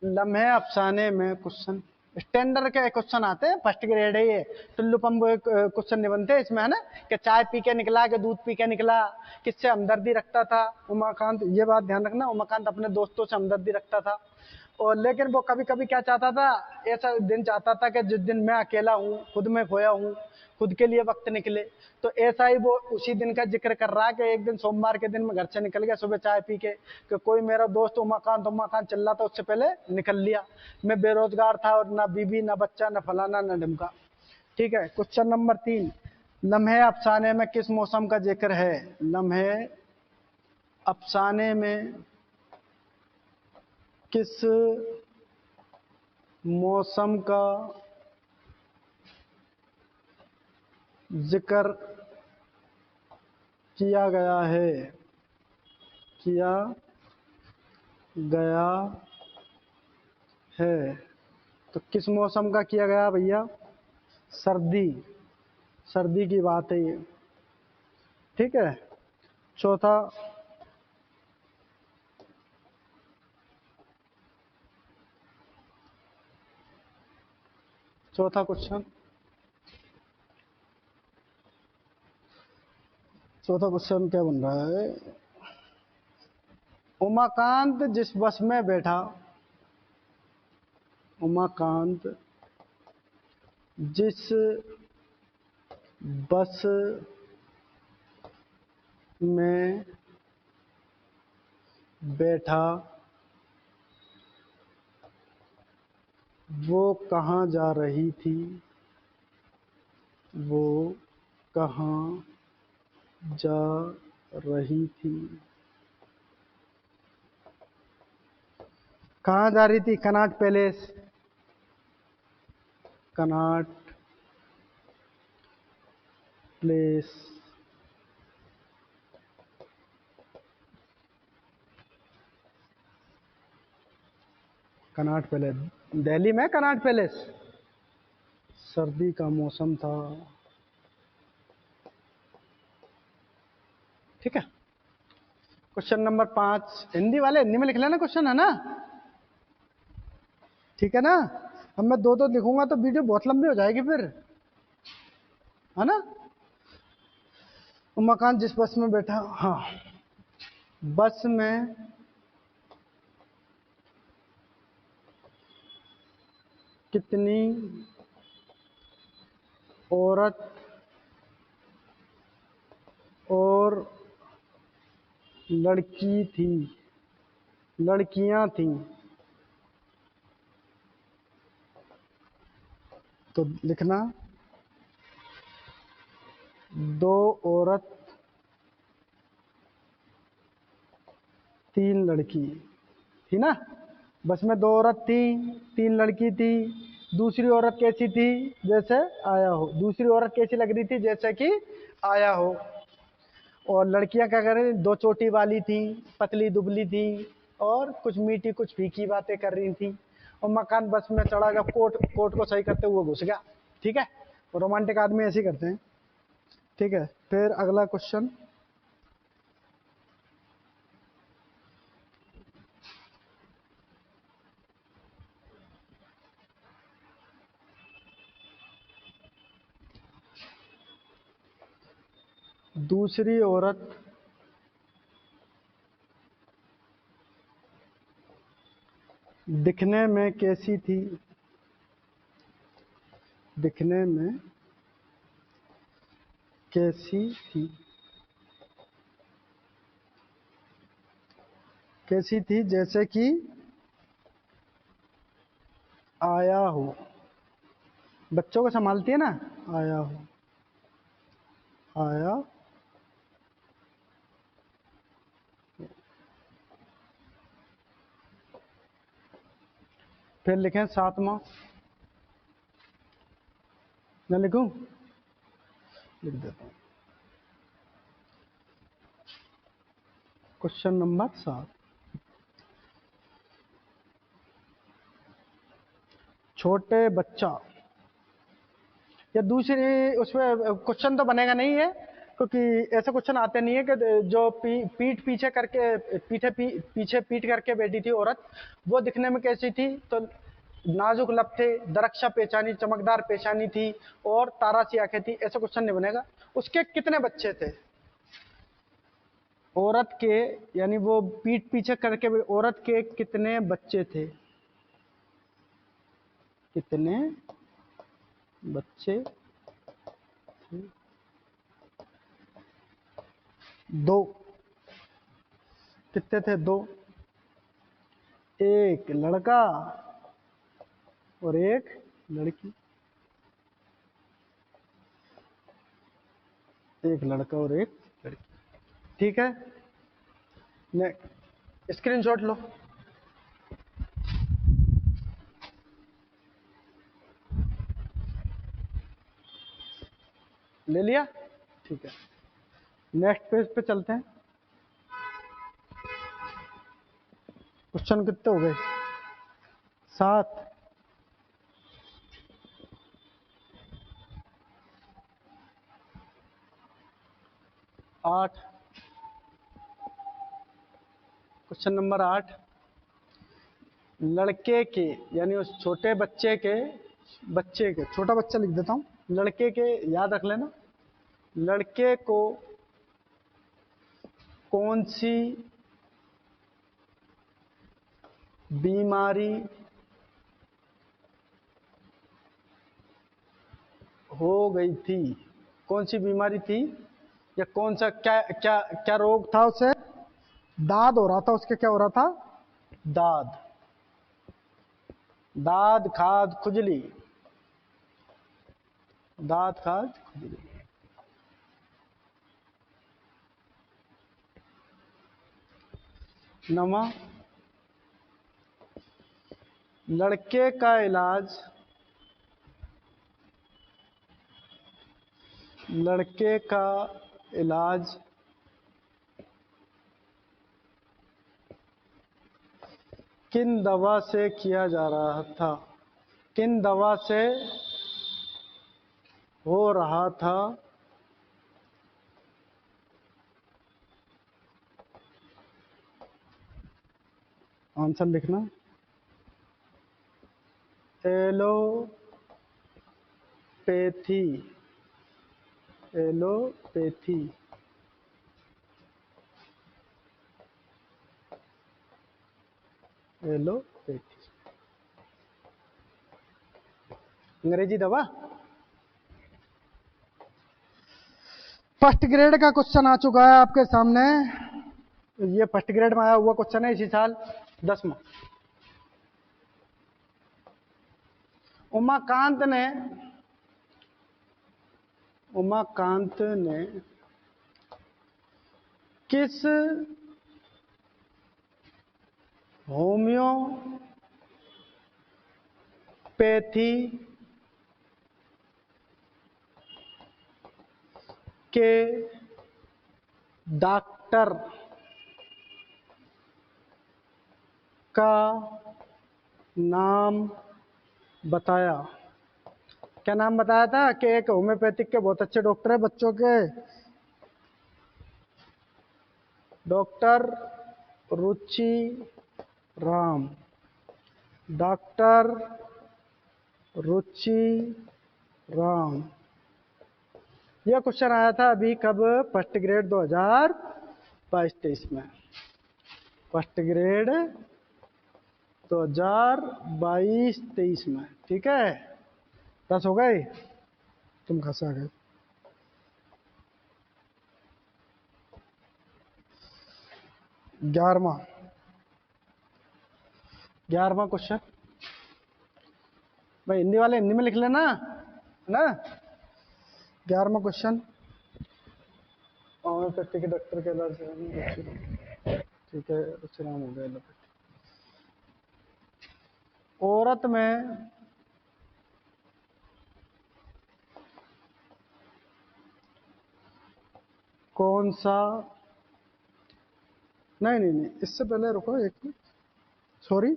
लम्हे अफसाने में क्वेश्चन स्टैंडर्ड के क्वेश्चन आते हैं, फर्स्ट ग्रेड है ये। टुल्लू पंबू क्वेश्चन नहीं बनते इसमें, है ना, कि चाय पी के निकला कि दूध पी के निकला, किससे हमदर्दी रखता था उमाकांत। ये बात ध्यान रखना, उमाकांत अपने दोस्तों से हमदर्दी रखता था। और लेकिन वो कभी कभी क्या चाहता था, ऐसा दिन चाहता था कि जिस दिन मैं अकेला हूँ, खुद में खोया हूँ, खुद के लिए वक्त निकले। तो ऐसा ही वो उसी दिन का जिक्र कर रहा है कि एक दिन सोमवार के दिन मैं घर से निकल गया सुबह चाय पी के, कि कोई मेरा दोस्त उमाकांत उमाकांत चल रहा था, उससे पहले निकल लिया। मैं बेरोजगार था और ना बीवी ना बच्चा ना फलाना ना ढिमका। ठीक है। क्वेश्चन नंबर 3, लम्हे अफसाने में किस मौसम का जिक्र है? लम्हे अफसाने में किस मौसम का जिक्र किया गया है? किया गया है। तो किस मौसम का किया गया भैया? सर्दी, सर्दी की बात है ये। ठीक है। चौथा, चौथा क्वेश्चन, चौथा क्वेश्चन क्या बन रहा है? उमाकांत जिस बस में बैठा, उमाकांत जिस बस में बैठा वो कहाँ जा रही थी? वो कहाँ जा रही थी? कहाँ जा रही थी? Connaught palace, Connaught place, Connaught palace, Delhi में कनॉट पैलेस। सर्दी का मौसम था। ठीक है। क्वेश्चन नंबर 5, हिंदी वाले हिंदी में लिख लेना क्वेश्चन, है ना, ठीक है ना। अब मैं दो दो लिखूंगा तो वीडियो बहुत लंबी हो जाएगी फिर, है ना। मकान जिस बस में बैठा, हाँ, बस में कितनी औरत और लड़कियां थीं। तो लिखना, दो औरत तीन लड़की थी ना। बस में दो औरत थी, तीन लड़की थी। दूसरी औरत कैसी थी? जैसे आया हो। दूसरी औरत कैसी लग रही थी? जैसे कि आया हो। और लड़कियां क्या कर रही थी? दो चोटी वाली थी, पतली दुबली थी, और कुछ मीठी कुछ फीकी बातें कर रही थी। और मकान बस में चढ़ा, जब कोट कोट को सही करते हुए घुस गया। ठीक है, रोमांटिक आदमी ऐसे ही करते हैं। ठीक है, फिर अगला क्वेश्चन। दूसरी औरत दिखने में कैसी थी? दिखने में कैसी थी? कैसी थी जैसे कि आया हो। बच्चों को संभालती है ना, आया हो, आया। फिर लिखें सातवां, मैं लिखूं? लिख देता हूं। क्वेश्चन नंबर 7, छोटे बच्चा, या दूसरी उसमें क्वेश्चन तो बनेगा नहीं है, क्योंकि ऐसे क्वेश्चन आते नहीं है कि जो पीठ पीछे करके पीछे पीठ करके बैठी थी औरत, वो दिखने में कैसी थी? तो नाजुक लब थे, दरक्षा पेशानी, चमकदार पेशानी थी, और तारा सी आंखें थी। ऐसा क्वेश्चन नहीं बनेगा। उसके कितने बच्चे थे? औरत के, यानी वो पीठ पीछे करके औरत के कितने बच्चे थे? कितने बच्चे थे? दो। कितने थे? दो। एक लड़का और एक लड़की। एक लड़का और एक लड़की। ठीक है, स्क्रीनशॉट लो। ले लिया? ठीक है, नेक्स्ट पेज पे चलते हैं। क्वेश्चन कितने हो गए? 7। 8। क्वेश्चन नंबर 8, लड़के के, यानी उस छोटे बच्चे के, छोटा बच्चा लिख देता हूं, लड़के के, याद रख लेना। लड़के को कौन सी बीमारी हो गई थी? कौन सी बीमारी थी, या कौन सा क्या क्या क्या रोग था उसे? दाद हो रहा था उसके। क्या हो रहा था? दाद। दाद खाद खुजली। दाद खाद खुजली। नमा, लड़के का इलाज, लड़के का इलाज किन दवा से किया जा रहा था? किन दवा से हो रहा था? आंसर लिखना। एलोपैथी, एलोपैथी, एलोपैथी, अंग्रेजी दवा। फर्स्ट ग्रेड का क्वेश्चन आ चुका है आपके सामने। ये फर्स्ट ग्रेड में आया हुआ क्वेश्चन है इसी साल 10वां। उमाकांत ने किस होम्योपैथी के डॉक्टर का नाम बताया? क्या नाम बताया था कि एक होम्योपैथिक के बहुत अच्छे डॉक्टर है बच्चों के, डॉक्टर रुचि राम, डॉक्टर रुचि राम। यह क्वेश्चन आया था अभी कब? फर्स्ट ग्रेड 2022-23 में, फर्स्ट ग्रेड 2022-23 में। ठीक है, 10 हो गए, तुम खसा गए। 11वां क्वेश्चन। भाई हिंदी वाले हिंदी में लिख लेना ना। 11वां क्वेश्चन, होम्योपैथी के डॉक्टर के इलाज। ठीक है, रुचिराम हो गया। औरत में कौन सा, नहीं, इससे पहले रुको एक मिनट, सॉरी,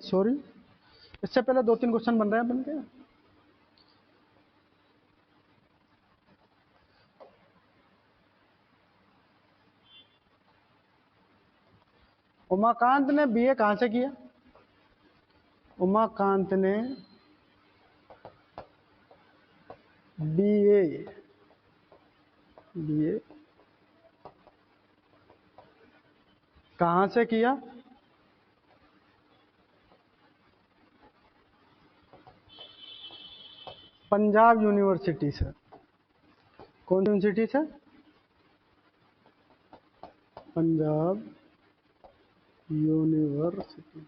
इससे पहले 2-3 क्वेश्चन बन रहे हैं अपन के। उमाकांत ने बीए कहां से किया? उमाकांत ने बीए कहां से किया? पंजाब यूनिवर्सिटी से। कौन सी यूनिवर्सिटी से? पंजाब यूनिवर्सिटी।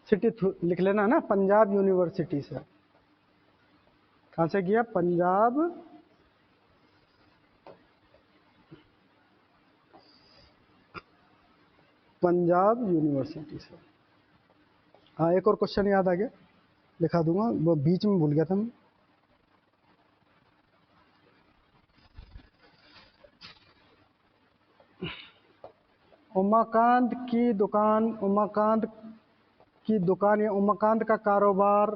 सिटी लिख लेना ना, पंजाब यूनिवर्सिटी से। कहां से किया? पंजाब यूनिवर्सिटी से। हाँ, एक और क्वेश्चन याद आ गया, लिखा दूंगा, वो बीच में भूल गया था मैं। उमाकांत की दुकान या उमाकांत का कारोबार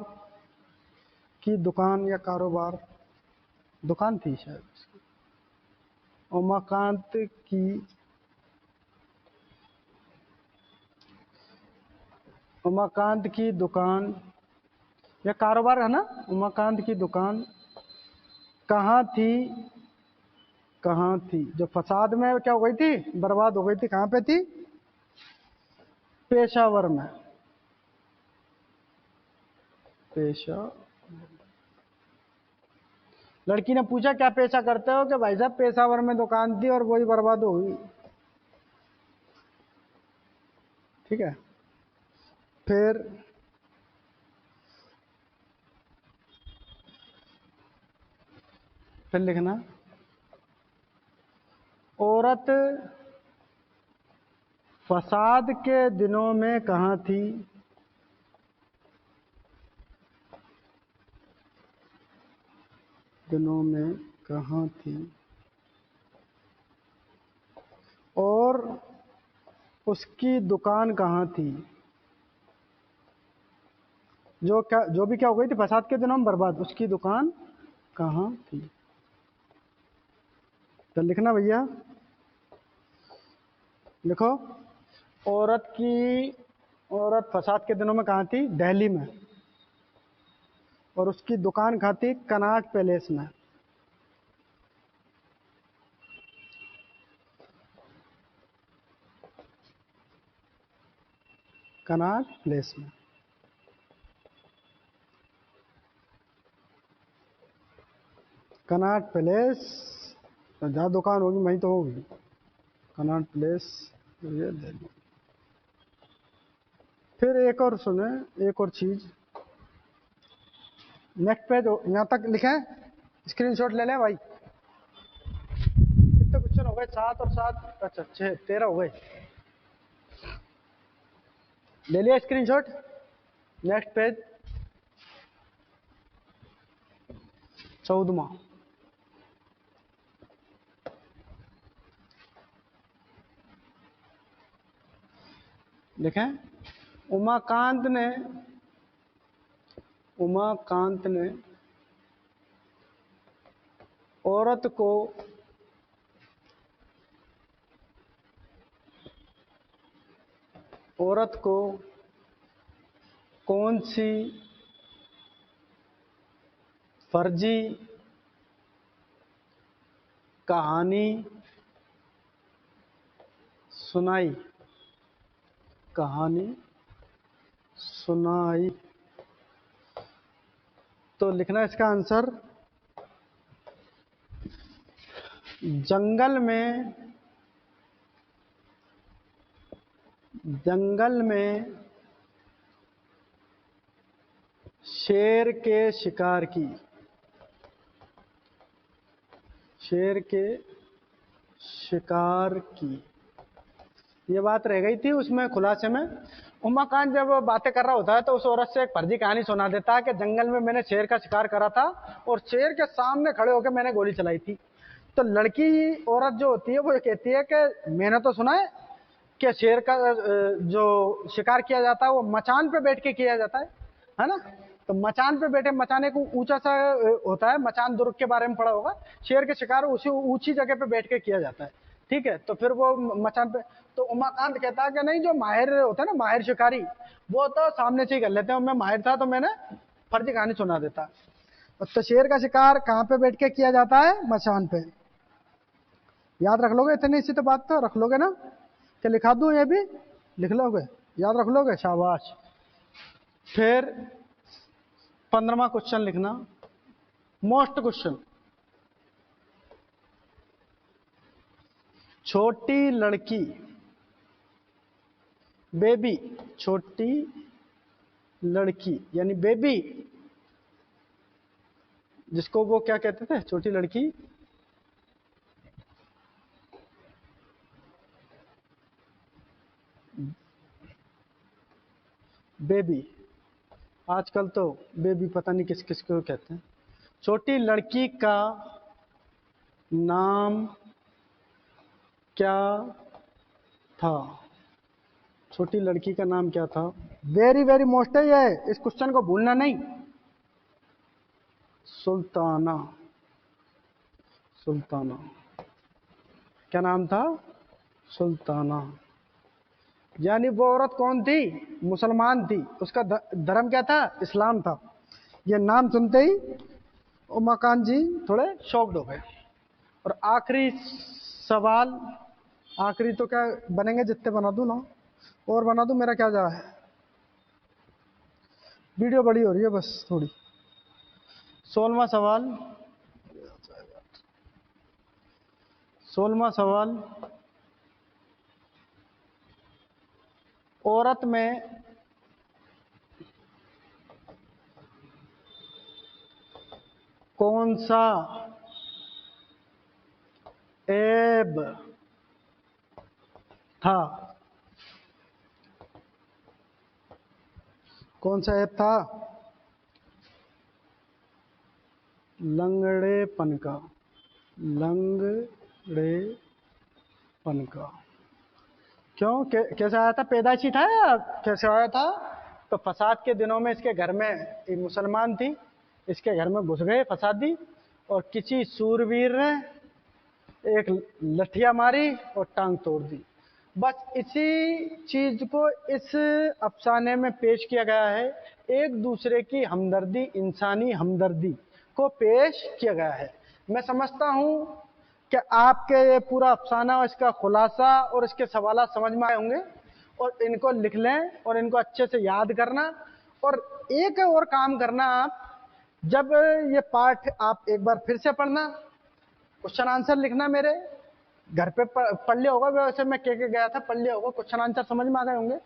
की दुकान या कारोबार, दुकान थी शायद उसकी। उमाकांत की दुकान या कारोबार है ना। उमाकांत की दुकान कहाँ थी जो फसाद में क्या हो गई थी, बर्बाद हो गई थी? कहाँ पे थी? पेशावर में। लड़की ने पूछा क्या पेशा करते हो? कि भाई साहब पेशावर में दुकान थी और वही बर्बाद हो गई। ठीक है, फिर लिखना, औरत फसाद के दिनों में कहाँ थी? दिनों में कहाँ थी? और उसकी दुकान कहाँ थी? जो भी क्या हो गई थी फसाद के दिनों में बर्बाद, उसकी दुकान कहाँ थी? तो लिखना भैया, लिखो, औरत की औरत फसाद के दिनों में कहाँ थी? दिल्ली में। और उसकी दुकान कहाँ थी? कनॉट पैलेस में। कनॉट प्लेस में। कनॉट पैलेस, जहाँ दुकान होगी वहीं तो होगी। कनॉट प्लेस, ये दिल्ली। फिर एक और सुने, एक और चीज। नेक्स्ट पेज यहाँ तक लिखे, स्क्रीनशॉट ले लें भाई। कितने क्वेश्चन हो गए? 7 और 7, अच्छा 6, 13 हो गए। ले लिया स्क्रीनशॉट? Next page 14वां। देखें, उमाकांत ने औरत को कौन सी फर्जी कहानी सुनाई? तो लिखना इसका आंसर, जंगल में शेर के शिकार की ये बात रह गई थी उसमें खुलासे में। उमाकांत जब बातें कर रहा होता है तो उस औरत से एक फर्जी कहानी सुना देता है कि जंगल में मैंने शेर का शिकार करा था और शेर के सामने खड़े होकर मैंने गोली चलाई थी। तो लड़की औरत जो होती है वो ये कहती है कि मैंने तो सुना है कि शेर का जो शिकार किया जाता है वो मचान पे बैठ के किया जाता है ना? तो मचान पे बैठे, मचान एक ऊंचा सा होता है, मचान दुर्ग के बारे में पढ़ा होगा। शेर के शिकार उसी ऊंची जगह पे बैठ के किया जाता है, ठीक है? तो फिर वो मचान पे, तो उमाकांत कहता है कि नहीं, जो माहिर होता है ना, माहिर शिकारी, वो तो सामने से ही कर लेते हैं, मैं माहिर था तो मैंने फर्जी कहानी सुना देता। तो शेर का शिकार कहाँ पे बैठ के किया जाता है? मचान पे। याद रख लोगे? इतनी सी तो बात तो रख लोगे ना? क्या लिखा दूं? ये भी लिख लोगे? याद रख लोगे? शाबाश। फिर 15वां क्वेश्चन लिखना, मोस्ट क्वेश्चन। छोटी लड़की, बेबी, छोटी लड़की यानी बेबी, जिसको वो क्या कहते थे? छोटी लड़की, बेबी। आजकल तो बेबी पता नहीं किस किस को कहते हैं। छोटी लड़की का नाम क्या था? छोटी लड़की का नाम क्या था? वेरी वेरी मोस्ट है ये, इस क्वेश्चन को भूलना नहीं। सुल्ताना। क्या नाम था? सुल्ताना। यानी वो औरत कौन थी? मुसलमान थी, उसका धर्म क्या था? इस्लाम था। ये नाम सुनते ही उमाकांत जी थोड़े शॉक्ड हो गए। और आखिरी सवाल, आखिरी तो क्या बनेंगे, जितने बना दूं ना, और बना दूं, मेरा क्या जा है, वीडियो बड़ी हो रही है बस थोड़ी। 16वां सवाल, औरत में कौन सा ऐब था? कौन सा ऐब था? लंगड़ेपन का। क्यों? कैसे आया था? पैदाइशी था या कैसे आया था? तो फसाद के दिनों में इसके घर में एक मुसलमान थी, इसके घर में घुस गए फसादी, और किसी सूरवीर ने एक लठिया मारी और टांग तोड़ दी। बस इसी चीज को इस अफसाने में पेश किया गया है। एक दूसरे की हमदर्दी, इंसानी हमदर्दी को पेश किया गया है। मैं समझता हूं कि आपके ये पूरा अफसाना और इसका खुलासा और इसके सवाल समझ में आए होंगे, और इनको लिख लें और इनको अच्छे से याद करना। और एक और काम करना, आप जब ये पाठ आप एक बार फिर से पढ़ना, क्वेश्चन आंसर लिखना, मेरे घर पे पढ़ लिया होगा, वैसे मैं कह के गया था, पढ़ लिया होगा, क्वेश्चन आंसर समझ में आ गए होंगे।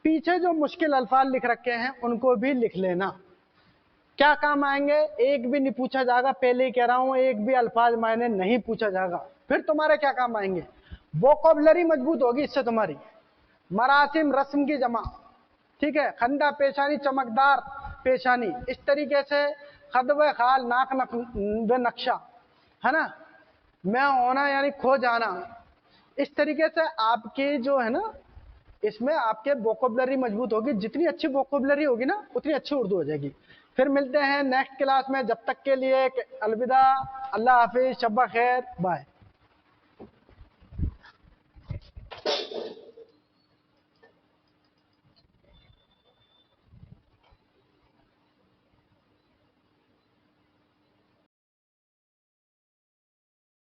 पीछे जो मुश्किल अल्फाज लिख रखे हैं उनको भी लिख लेना, क्या काम आएंगे। एक भी नहीं पूछा जाएगा, पहले ही कह रहा हूं, एक भी अल्फाज मायने नहीं पूछा जाएगा, फिर तुम्हारे क्या काम आएंगे। वोकैबुलरी मजबूत होगी इससे तुम्हारी, मरासिम रस्म की जमा, ठीक है, खंदा पेशानी चमकदार पेशानी, इस तरीके से खद व खाल नाक व नक्शा, है ना, मैं होना यानी खो जाना, इस तरीके से आपके जो है ना, इसमें आपके वोकैबुलरी मजबूत होगी। जितनी अच्छी वोकैबुलरी होगी ना, उतनी अच्छी उर्दू हो जाएगी। फिर मिलते हैं नेक्स्ट क्लास में, जब तक के लिए अलविदा, अल्लाह हाफिज, शब्बा खैर, बाय।